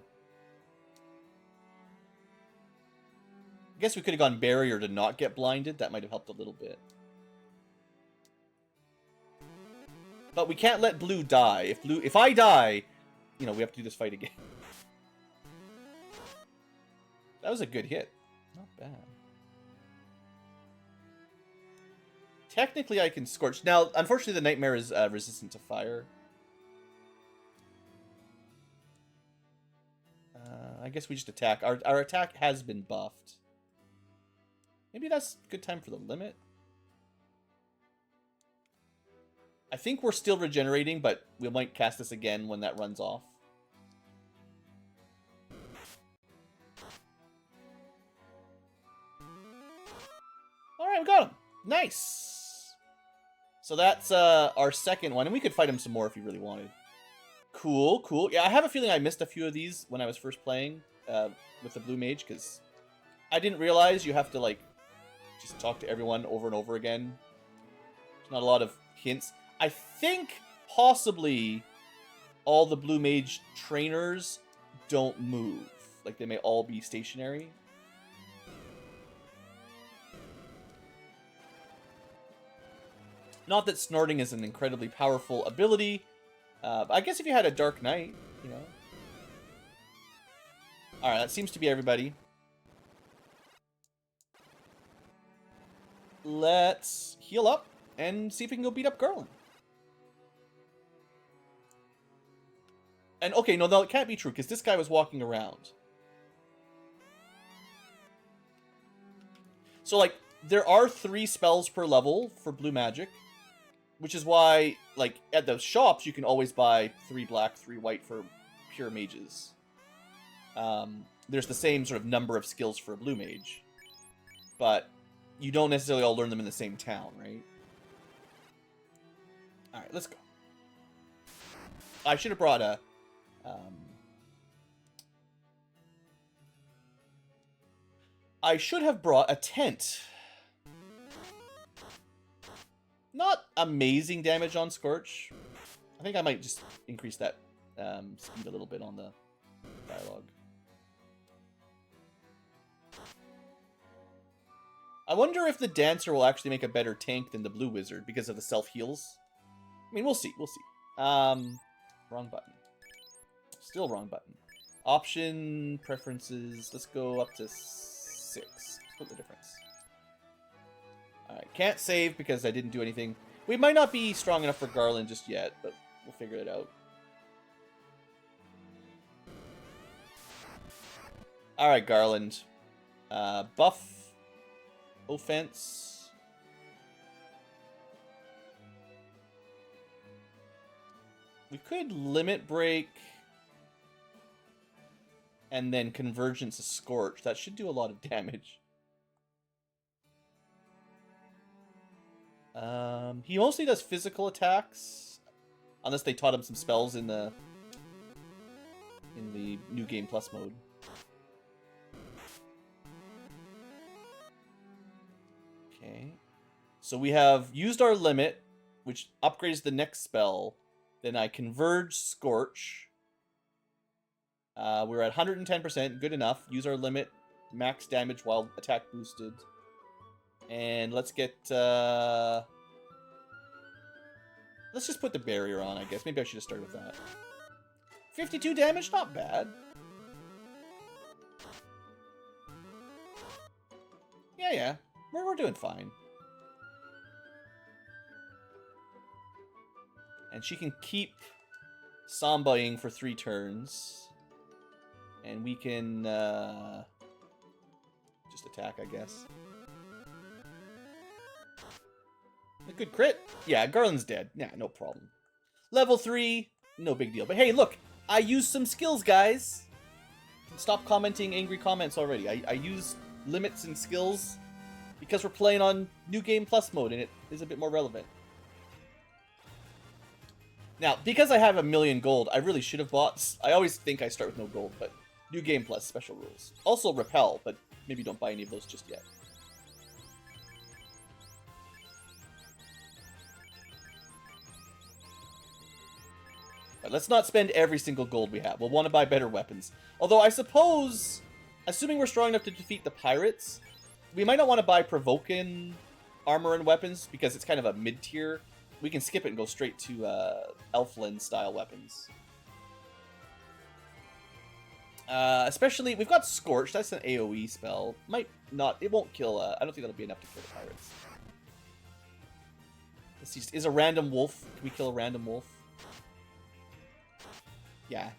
I guess we could have gone barrier to not get blinded. That might have helped a little bit. But we can't let blue die. If I die, you know, we have to do this fight again. That was a good hit. Not bad. Technically, I can Scorch. Now, unfortunately, the Nightmare is resistant to fire. I guess we just attack. Our attack has been buffed. Maybe that's a good time for the limit. I think we're still regenerating, but we might cast this again when that runs off. Alright, we got him. Nice. So that's our second one, and we could fight him some more if you really wanted. Cool, cool. Yeah, I have a feeling I missed a few of these when I was first playing with the Blue Mage, because I didn't realize you have to, like, just talk to everyone over and over again. There's not a lot of hints. I think possibly all the Blue Mage trainers don't move. Like, they may all be stationary. Not that snorting is an incredibly powerful ability. But I guess if you had a Dark Knight, you know. Alright, that seems to be everybody. Let's heal up and see if we can go beat up Garland. And, okay, no, it can't be true, because this guy was walking around. So, like, there are 3 spells per level for blue magic. Which is why, like, at those shops, you can always buy 3 black, 3 white for pure mages. there's the same sort of number of skills for a blue mage, but you don't necessarily all learn them in the same town, right? All right, let's go. I should have brought a. I should have brought a tent. Not amazing damage on Scorch. I think I might just increase that speed a little bit on the dialogue. I wonder if the Dancer will actually make a better tank than the Blue Wizard because of the self-heals. I mean, we'll see. We'll see. Wrong button. Still wrong button. Option, preferences. Let's go up to 6. Split the difference. Alright, can't save because I didn't do anything. We might not be strong enough for Garland just yet, but we'll figure it out. Alright, Garland. Buff. Offense. We could limit break. And then convergence of Scorch. That should do a lot of damage. He mostly does physical attacks. Unless they taught him some spells in the New Game Plus mode. Okay. So we have used our limit, which upgrades the next spell. Then I converge Scorch. We're at 110%, good enough. Use our limit, max damage while attack boosted. And let's get, let's just put the barrier on, I guess. Maybe I should have started with that. 52 damage, not bad. Yeah. We're doing fine. And she can keep Sambaing for 3 turns. And we can, just attack, I guess. A good crit? Yeah, Garland's dead. Yeah, no problem. Level 3, no big deal. But hey, look, I used some skills, guys. Stop commenting angry comments already. I used limits and skills because we're playing on New Game Plus mode, and it is a bit more relevant. Now, because I have 1,000,000 gold, I really should have bought... I always think I start with no gold, but New Game Plus, special rules. Also Repel, but maybe don't buy any of those just yet. But let's not spend every single gold we have. We'll want to buy better weapons. Although I suppose, assuming we're strong enough to defeat the pirates, we might not want to buy Provoka armor and weapons, because it's kind of a mid-tier. We can skip it and go straight to Elfin-style weapons. Especially, we've got Scorch. That's an AoE spell. Might not, it won't kill, I don't think that'll be enough to kill the pirates. Let's see, is a random wolf, can we kill a random wolf? Yeah.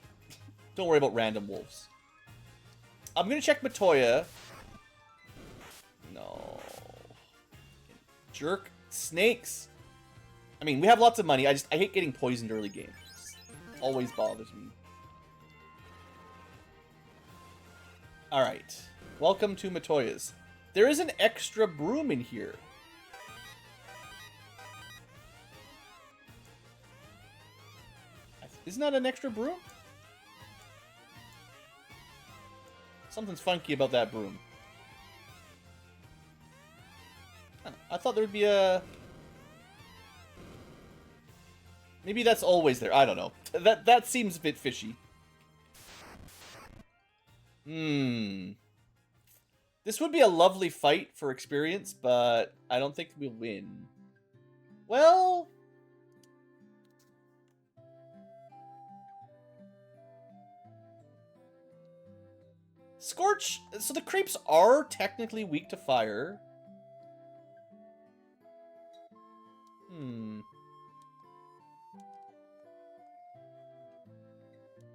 Don't worry about random wolves. I'm gonna check Matoya. No. Jerk. Snakes. I mean, we have lots of money. I hate getting poisoned early game. It always bothers me. Alright. Welcome to Matoya's. There is an extra broom in here. Isn't that an extra broom? Something's funky about that broom. I thought there would be a... Maybe that's always there. I don't know. That seems a bit fishy. This would be a lovely fight for experience, but I don't think we'll win. Well... Scorch... So the creeps are technically weak to fire.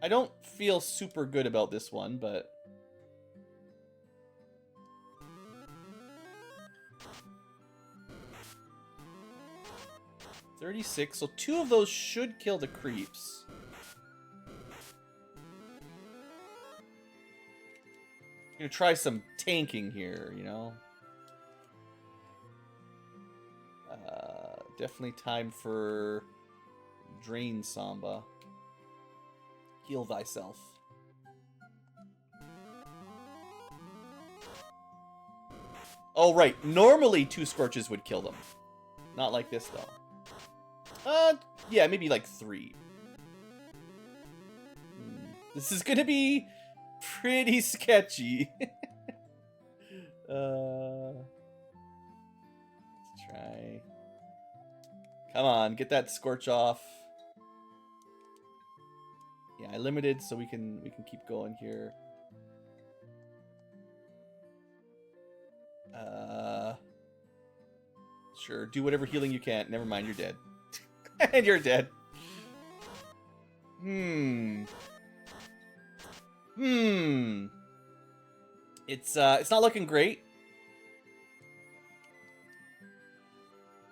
I don't feel super good about this one, but... $36, so 2 of those should kill the creeps. Gonna try some tanking here, you know? Definitely time for Drain Samba. Heal thyself. Oh, right. Normally 2 Scorches would kill them. Not like this, though. Yeah, maybe like 3. This is gonna be pretty sketchy. Let's try. Come on, get that Scorch off. Yeah, I limited so we can keep going here. Sure, do whatever healing you can. Never mind, you're dead. And you're dead. It's not looking great.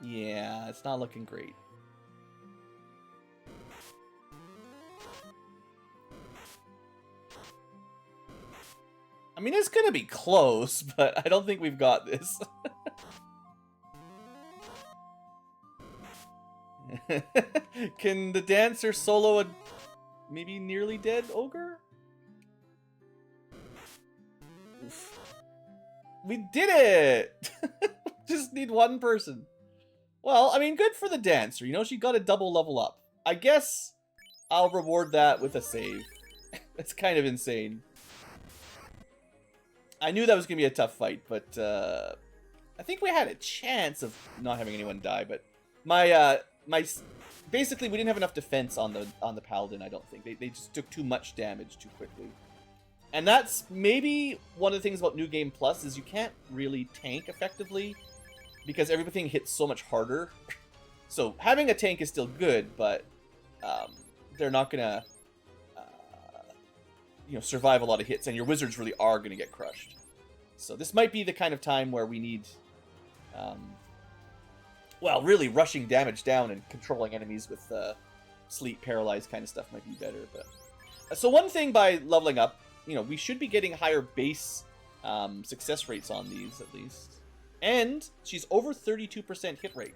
Yeah, it's not looking great. I mean, it's gonna be close, but I don't think we've got this. Can the dancer solo a maybe nearly dead ogre? Oof. We did it! Just need one person. Well, I mean, good for the dancer. You know, she got a double level up. I guess I'll reward that with a save. That's kind of insane. I knew that was going to be a tough fight, but I think we had a chance of not having anyone die, but my basically we didn't have enough defense on the paladin, I don't think. They just took too much damage too quickly. And that's maybe one of the things about New Game Plus is you can't really tank effectively because everything hits so much harder. So having a tank is still good, but they're not going to survive a lot of hits, and your wizards really are going to get crushed. So this might be the kind of time where we need, well, really rushing damage down and controlling enemies with sleep, paralyzed kind of stuff might be better. But so one thing by leveling up, we should be getting higher base success rates on these at least. And she's over 32% hit rate.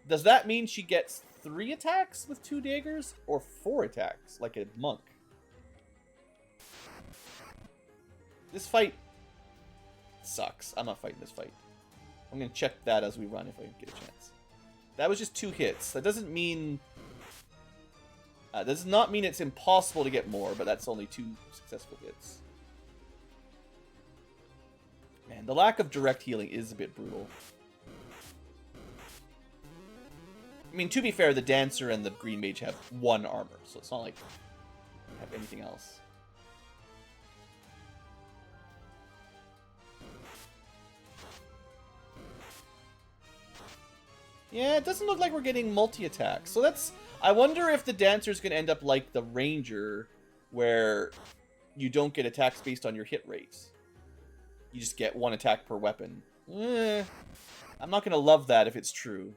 Does that mean she gets 3 attacks with 2 daggers or 4 attacks like a monk? This fight sucks. I'm not fighting this fight. I'm going to check that as we run if I get a chance. That was just 2 hits. That doesn't mean... does not mean it's impossible to get more, but that's only 2 successful hits. Man, the lack of direct healing is a bit brutal. I mean, to be fair, the Dancer and the Green Mage have 1 armor, so it's not like they have anything else. Yeah, it doesn't look like we're getting multi-attacks. So that's... I wonder if the Dancer's going to end up like the Ranger, where you don't get attacks based on your hit rate. You just get 1 attack per weapon. I'm not going to love that if it's true.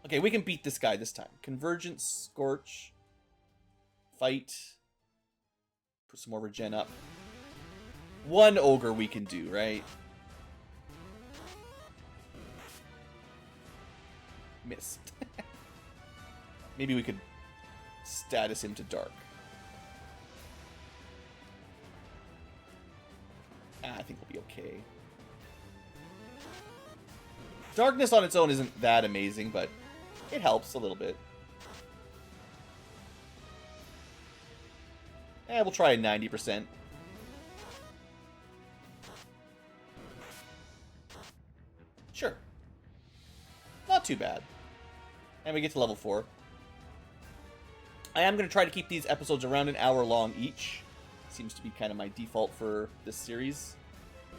Okay, we can beat this guy this time. Convergence, Scorch. Fight. Put some more regen up. 1 ogre we can do, right? Missed. Maybe we could status him to dark. I think we'll be okay. Darkness on its own isn't that amazing, but it helps a little bit. We'll try a 90%. Sure. Not too bad. And we get to level 4. I am going to try to keep these episodes around an hour long each. Seems to be kind of my default for this series.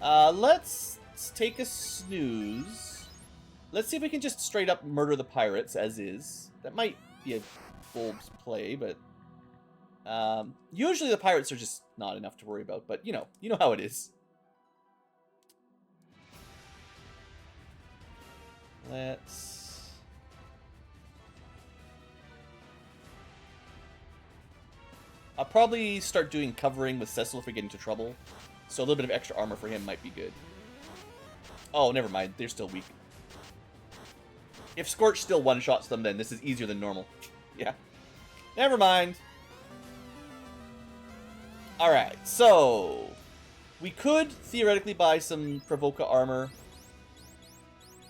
Let's take a snooze. Let's see if we can just straight up murder the pirates as is. That might be a bold play, but usually the pirates are just not enough to worry about. But you know how it is. Let's... I'll probably start doing covering with Cecil if we get into trouble. So a little bit of extra armor for him might be good. Oh, never mind. They're still weak. If Scorch still one-shots them, then this is easier than normal. Yeah. Never mind. Alright, so... we could theoretically buy some Provoka armor.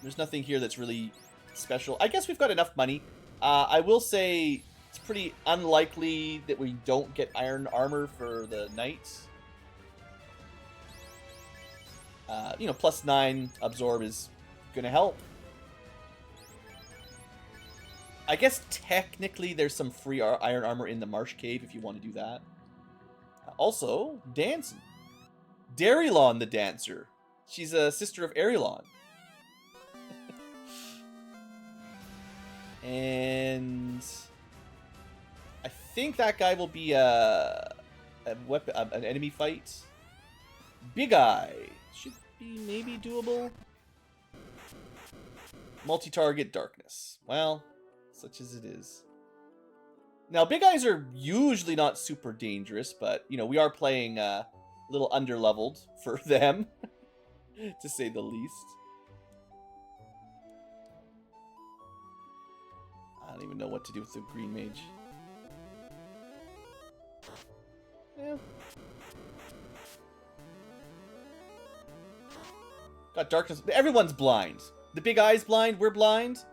There's nothing here that's really special. I guess we've got enough money. I will say it's pretty unlikely that we don't get iron armor for the knights. You know, +9 absorb is gonna help. I guess technically there's some free iron armor in the Marsh Cave if you want to do that. Also, dancing. Darylon the Dancer. She's a sister of Arylon. And I think that guy will be an enemy fight. Big Eye should be maybe doable. Multi-target darkness. Well, such as it is. Now, Big Eyes are usually not super dangerous, but you know we are playing a little under-leveled for them, to say the least. I don't even know what to do with the green mage. Yeah. Got darkness. Everyone's blind. The Big Eye's blind. We're blind.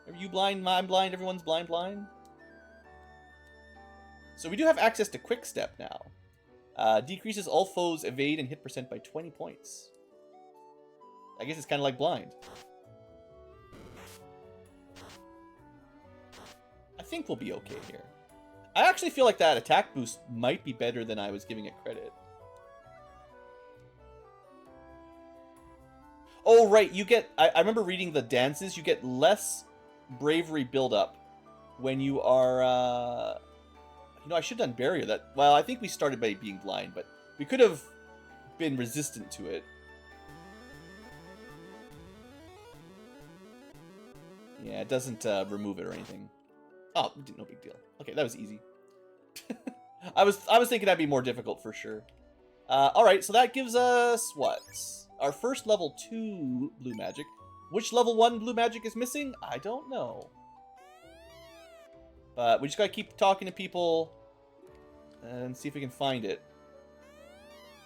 Are you blind? I'm blind. Everyone's blind. So we do have access to Quick Step now. Decreases all foes' evade and hit percent by 20 points. I guess it's kind of like blind. I think we'll be okay here. I actually feel like that attack boost might be better than I was giving it credit. Oh, right. You get... I remember reading the dances. You get less bravery buildup when you are... You know, I should have done barrier. Well, I think we started by being blind, but we could have been resistant to it. Yeah, it doesn't remove it or anything. Oh, no big deal. Okay, that was easy. I was thinking that'd be more difficult for sure. Alright, so that gives us what? Our first level 2 blue magic. Which level 1 blue magic is missing? I don't know. But we just gotta keep talking to people and see if we can find it.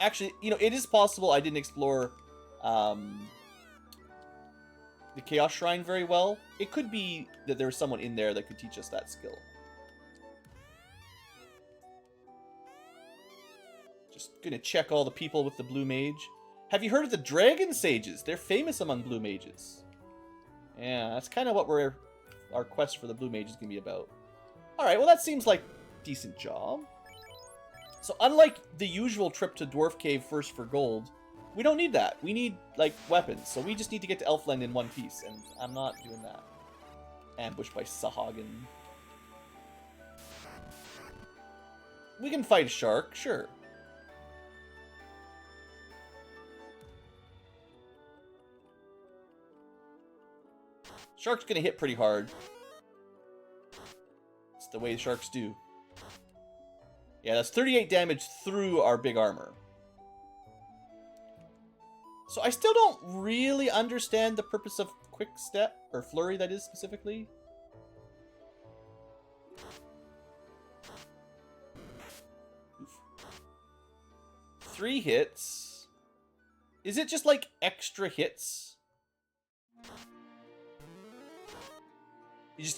Actually, you know, it is possible I didn't explore the Chaos Shrine very well. It could be that there was someone in there that could teach us that skill. Just gonna check all the people with the blue mage. Have you heard of the Dragon Sages? They're famous among blue mages. Yeah, that's kind of what our quest for the blue mage is gonna be about. Alright, well that seems like a decent job. So unlike the usual trip to Dwarf Cave first for gold, we don't need that. We need, like, weapons. So we just need to get to Elfland in one piece, and I'm not doing that. Ambushed by Sahagin. We can fight a shark, sure. Shark's gonna hit pretty hard. It's the way sharks do. Yeah, that's 38 damage through our big armor. So I still don't really understand the purpose of Quick Step, or Flurry that is specifically. Oof. 3 hits. Is it just like extra hits?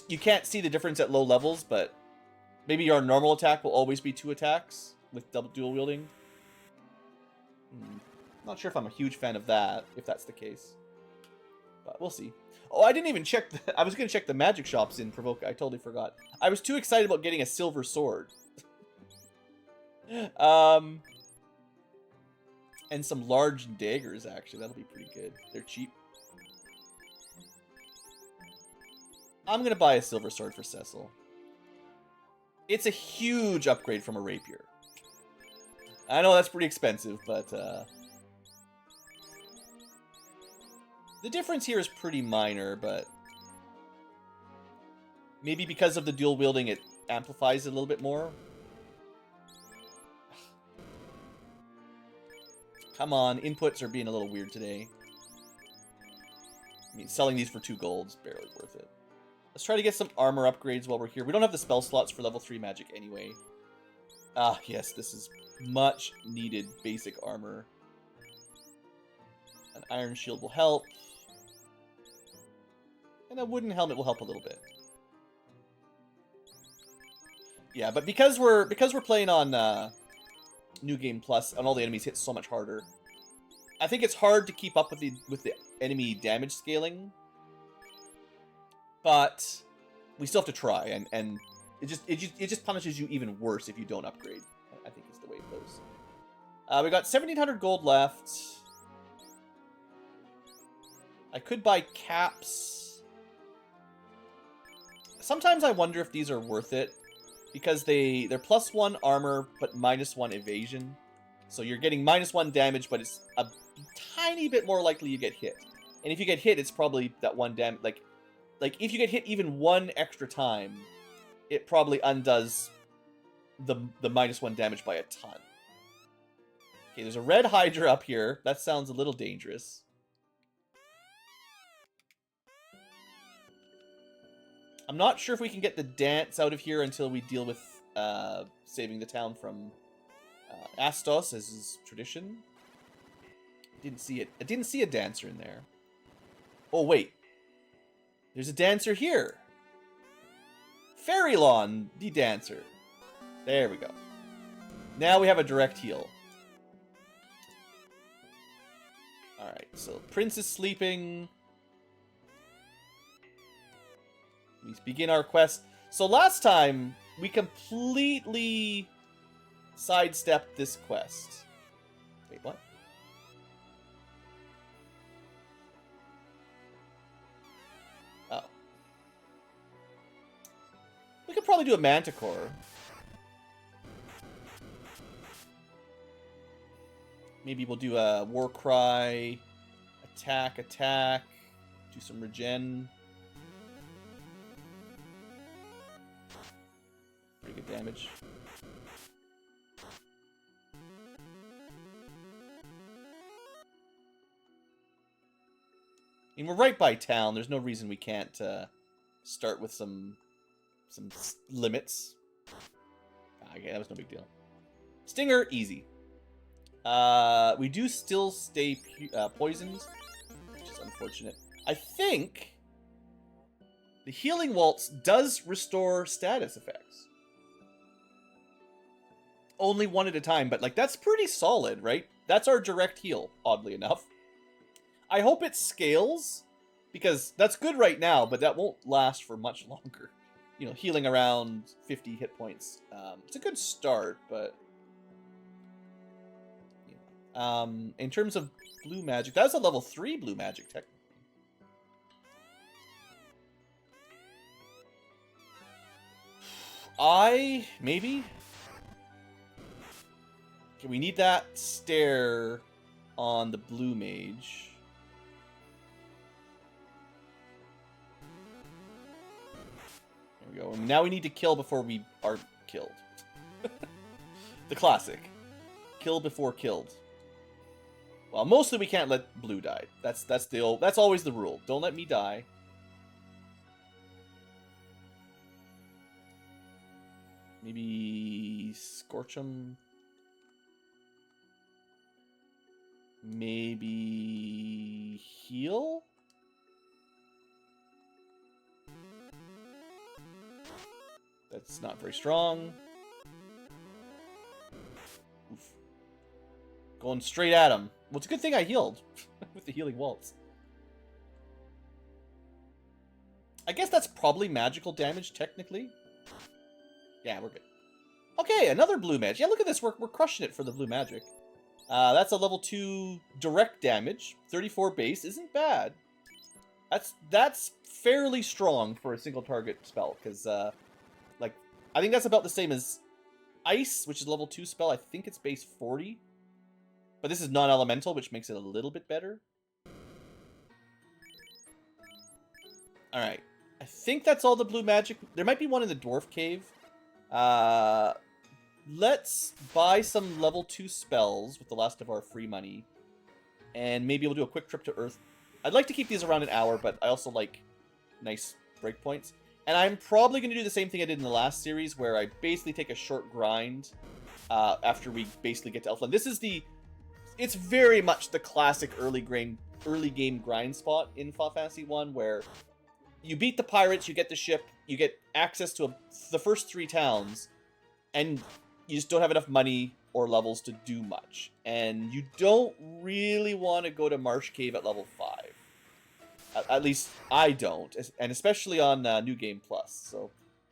You can't see the difference at low levels, but maybe your normal attack will always be 2 attacks with dual wielding. Not sure if I'm a huge fan of that, if that's the case. But we'll see. Oh, I didn't even check... I was going to check the magic shops in Provoka. I totally forgot. I was too excited about getting a silver sword. And some large daggers, actually. That'll be pretty good. They're cheap. I'm going to buy a silver sword for Cecil. It's a huge upgrade from a rapier. I know that's pretty expensive, but... the difference here is pretty minor, but... maybe because of the dual wielding, it amplifies it a little bit more. Come on, inputs are being a little weird today. I mean, selling these for 2 gold is barely worth it. Let's try to get some armor upgrades while we're here. We don't have the spell slots for level 3 magic anyway. Ah, yes, this is much needed basic armor. An iron shield will help. And a wooden helmet will help a little bit. Yeah, but because we're playing on New Game Plus and all the enemies hit so much harder, I think it's hard to keep up with the enemy damage scaling. But we still have to try, and it just punishes you even worse if you don't upgrade. I think is the way it goes. We got 1,700 gold left. I could buy caps. Sometimes I wonder if these are worth it, because they're +1 armor but -1 evasion. So you're getting -1 damage, but it's a tiny bit more likely you get hit. And if you get hit, it's probably that 1 damage. Like if you get hit even 1 extra time, it probably undoes the -1 damage by a ton. Okay, there's a red Hydra up here. That sounds a little dangerous. I'm not sure if we can get the dance out of here until we deal with saving the town from Astos, as is tradition. Didn't see it. I didn't see a dancer in there. Oh, wait. There's a dancer here. Fairy Lawn, the dancer. There we go. Now we have a direct heal. Alright, so Prince is sleeping. We begin our quest. So last time, we completely sidestepped this quest. Wait, what? Oh. We could probably do a Manticore. Maybe we'll do a War Cry, attack, do some regen. Pretty good damage. I mean, we're right by town. There's no reason we can't start with some limits. Okay, that was no big deal. Stinger, easy. We do still stay poisoned, which is unfortunate. I think the Healing Waltz does restore status effects. Only 1 at a time, but like that's pretty solid, right? That's our direct heal, oddly enough. I hope it scales, because that's good right now, but that won't last for much longer. You know, healing around 50 hit points. It's a good start, but... in terms of blue magic, that's a level 3 blue magic, technically. Maybe? Okay, we need that stair on the blue mage. There we go. And now we need to kill before we are killed. The classic. Kill before killed. Well, mostly we can't let blue die. That's always the rule. Don't let me die. Maybe scorch him. Maybe heal? That's not very strong. Oof. Going straight at him. Well, it's a good thing I healed with the Healing Waltz. I guess that's probably magical damage, technically. Yeah, we're good. Okay, another blue magic. Yeah, look at this. We're crushing it for the blue magic. That's a level 2 direct damage. 34 base. Isn't bad. That's fairly strong for a single target spell. Because, like, I think that's about the same as Ice, which is level 2 spell. I think it's base 40. But this is non-elemental, which makes it a little bit better. Alright. I think that's all the blue magic. There might be one in the Dwarf Cave. Let's buy some level 2 spells with the last of our free money. And maybe we'll do a quick trip to Earth. I'd like to keep these around an hour, but I also like nice breakpoints. And I'm probably going to do the same thing I did in the last series, where I basically take a short grind after we basically get to Elfin. This is it's very much the classic early game grind spot in Final Fantasy 1, where you beat the pirates, you get the ship, you get access to the first 3 towns, and you just don't have enough money or levels to do much. And you don't really want to go to Marsh Cave at level 5. At least I don't, and especially on New Game Plus. So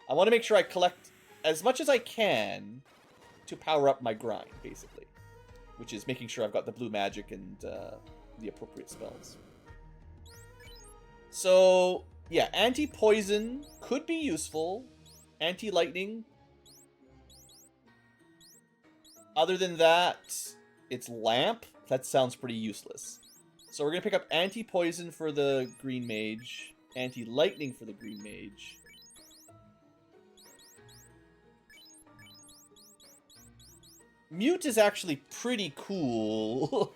I want to make sure I collect as much as I can to power up my grind, basically. Which is making sure I've got the blue magic and the appropriate spells. So, yeah, anti-poison could be useful. Anti-lightning. Other than that, it's lamp. That sounds pretty useless. So we're going to pick up anti-poison for the green mage. Anti-lightning for the green mage. Mute is actually pretty cool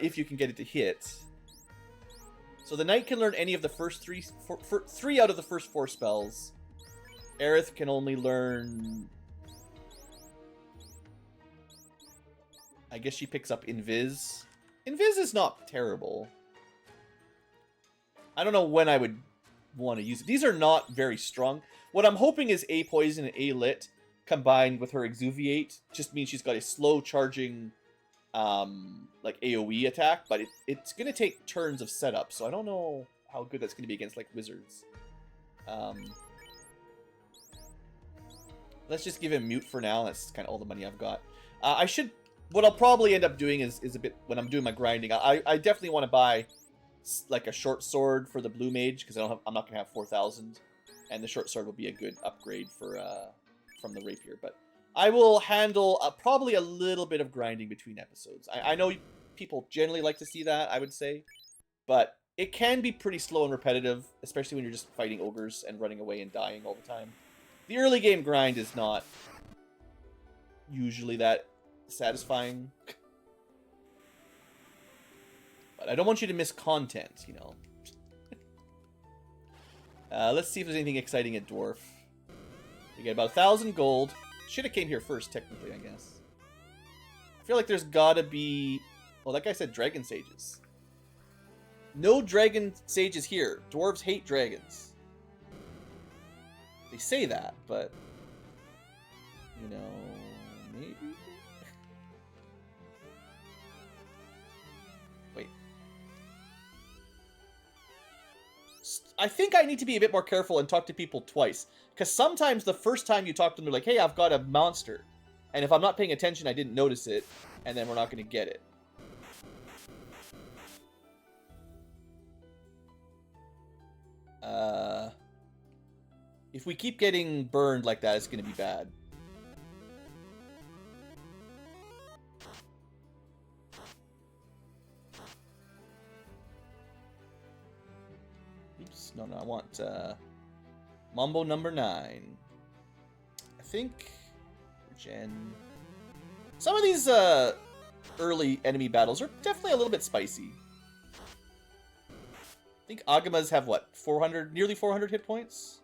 if you can get it to hit. So the knight can learn any of the first 3 out of the first 4 spells. Aerith can only learn... I guess she picks up Invis. Invis is not terrible. I don't know when I would want to use it. These are not very strong. What I'm hoping is A Poison and A Lit combined with her Exuviate just means she's got a slow charging like AoE attack, but it's going to take turns of setup, so I don't know how good that's going to be against like wizards. Let's just give him Mute for now. That's kind of all the money I've got. What I'll probably end up doing is a bit, when I'm doing my grinding, I definitely want to buy like a short sword for the blue mage, because I'm not going to have 4,000, and the short sword will be a good upgrade for from the rapier. But I will handle probably a little bit of grinding between episodes. I know people generally like to see that, I would say, but it can be pretty slow and repetitive, especially when you're just fighting ogres and running away and dying all the time. The early game grind is not usually that satisfying, but I don't want you to miss content, you know. Let's see if there's anything exciting at Dwarf. We get about 1,000 gold. Should have came here first, technically, I guess. I feel like there's gotta be... Well, that guy said dragon sages. No dragon sages here. Dwarves hate dragons. They say that, but... You know... Maybe? Wait. I think I need to be a bit more careful and talk to people twice. Because sometimes the first time you talk to them, they're like, hey, I've got a monster. And if I'm not paying attention, I didn't notice it. And then we're not going to get it. If we keep getting burned like that, it's going to be bad. Oops, no, I want Mambo number 9. I think Gen. Some of these early enemy battles are definitely a little bit spicy. I think Agamas have what, 400, nearly 400 hit points?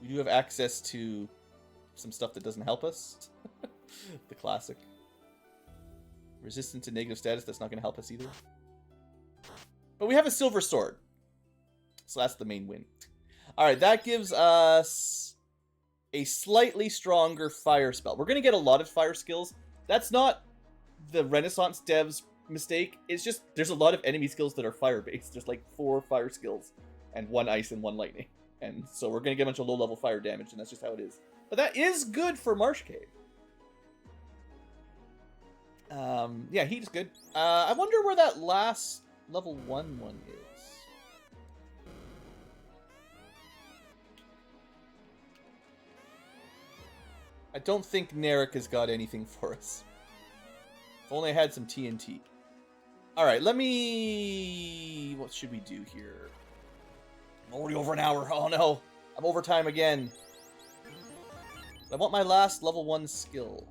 We do have access to some stuff that doesn't help us. The classic. Resistant to negative status, that's not going to help us either. But we have a silver sword. So that's the main win. Alright, that gives us a slightly stronger fire spell. We're going to get a lot of fire skills. That's not the Renaissance devs' mistake. It's just there's a lot of enemy skills that are fire-based. There's like 4 fire skills and 1 ice and 1 lightning. And so we're going to get a bunch of low-level fire damage, and that's just how it is. But that is good for Marsh Cave. Yeah, heat's good. I wonder where that last level 1 is. I don't think Narek has got anything for us. If only I had some TNT. Alright, let me... What should we do here? I'm already over an hour. Oh no. I'm over time again. I want my last level 1 skill.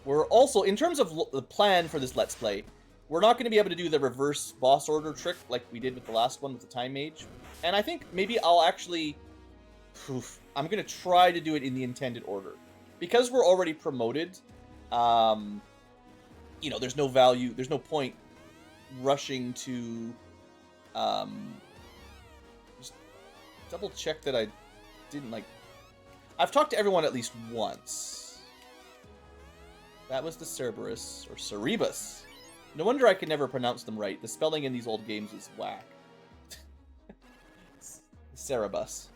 We're also, in terms of the plan for this Let's Play, we're not going to be able to do the reverse boss order trick like we did with the last one with the Time Mage. And I think maybe I'll actually... I'm going to try to do it in the intended order. Because we're already promoted, you know, there's no value, there's no point rushing to... just double check that I didn't, like... I've talked to everyone at least once. That was the Cerberus, or Cerebus. No wonder I could never pronounce them right. The spelling in these old games is whack. Cerebus.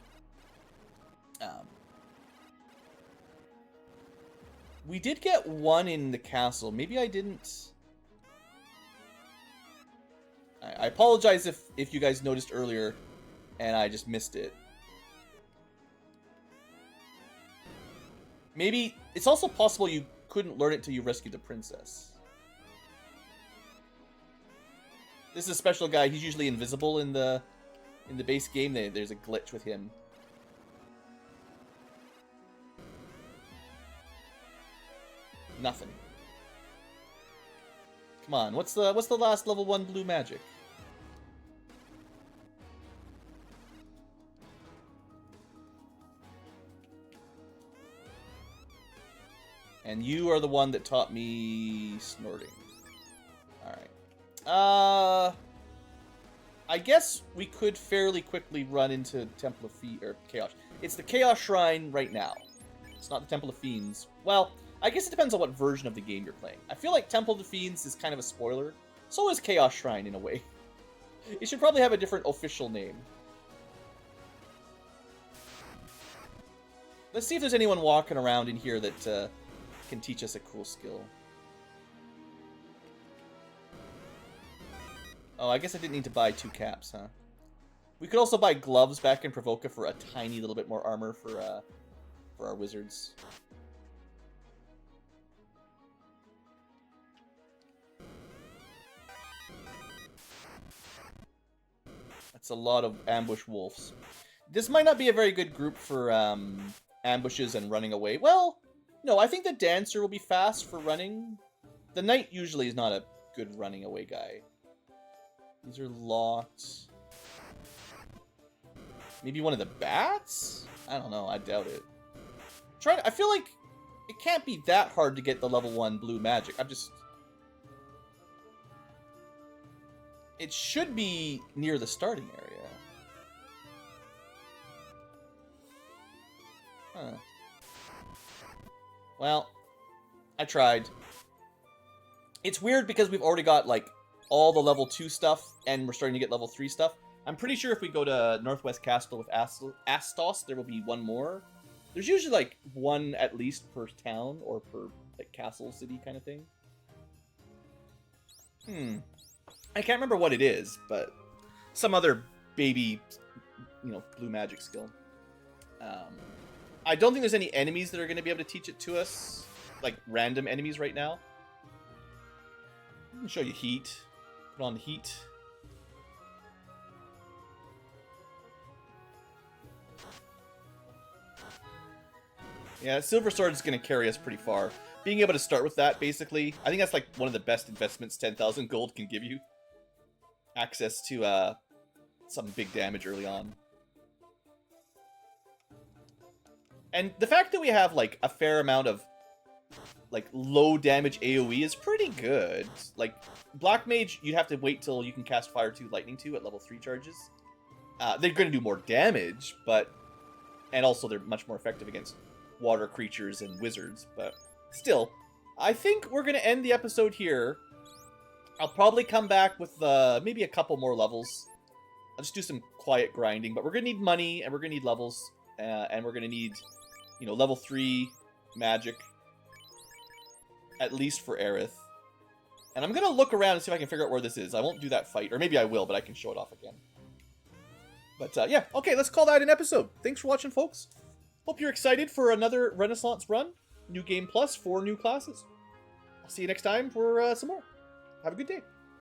We did get one in the castle. Maybe I didn't... I apologize if you guys noticed earlier and I just missed it. Maybe... It's also possible you couldn't learn it till you rescued the princess. This is a special guy. He's usually invisible in the base game. There's a glitch with him. Nothing. Come on, what's the last level 1 blue magic? And you are the one that taught me snorting. Alright. I guess we could fairly quickly run into Temple of Chaos. It's the Chaos Shrine right now. It's not the Temple of Fiends. Well, I guess it depends on what version of the game you're playing. I feel like Temple of the Fiends is kind of a spoiler. So is Chaos Shrine, in a way. It should probably have a different official name. Let's see if there's anyone walking around in here that can teach us a cool skill. Oh, I guess I didn't need to buy 2 caps, huh? We could also buy gloves back in Provoka for a tiny little bit more armor for our wizards. That's a lot of ambush wolves. This might not be a very good group for ambushes and running away. Well, no, I think the dancer will be fast for running. The knight usually is not a good running away guy. These are locked. Maybe one of the bats? I don't know, I doubt it. I feel like it can't be that hard to get the level 1 blue magic. It should be near the starting area. Huh. Well, I tried. It's weird because we've already got, like, all the level 2 stuff, and we're starting to get level 3 stuff. I'm pretty sure if we go to Northwest Castle with Astos, there will be one more. There's usually, like, one at least per town, or per, like, castle city kind of thing. I can't remember what it is, but some other baby, you know, blue magic skill. I don't think there's any enemies that are going to be able to teach it to us, like random enemies right now. I'm going to show you heat. Put on heat. Yeah, Silver Sword is going to carry us pretty far. Being able to start with that, basically, I think that's like one of the best investments 10,000 gold can give you. Access to some big damage early on. And the fact that we have like a fair amount of like low damage AoE is pretty good. Like Black Mage, you'd have to wait till you can cast Fire 2, Lightning 2 at level 3 charges. They're going to do more damage, but... And also they're much more effective against water creatures and wizards, but still. I think we're going to end the episode here. I'll probably come back with maybe a couple more levels. I'll just do some quiet grinding, but we're going to need money, and we're going to need levels, and we're going to need, you know, level 3 magic, at least for Aerith. And I'm going to look around and see if I can figure out where this is. I won't do that fight, or maybe I will, but I can show it off again. But, yeah, okay, let's call that an episode. Thanks for watching, folks. Hope you're excited for another Renaissance run. New game plus, 4 new classes. I'll see you next time for some more. Have a good day.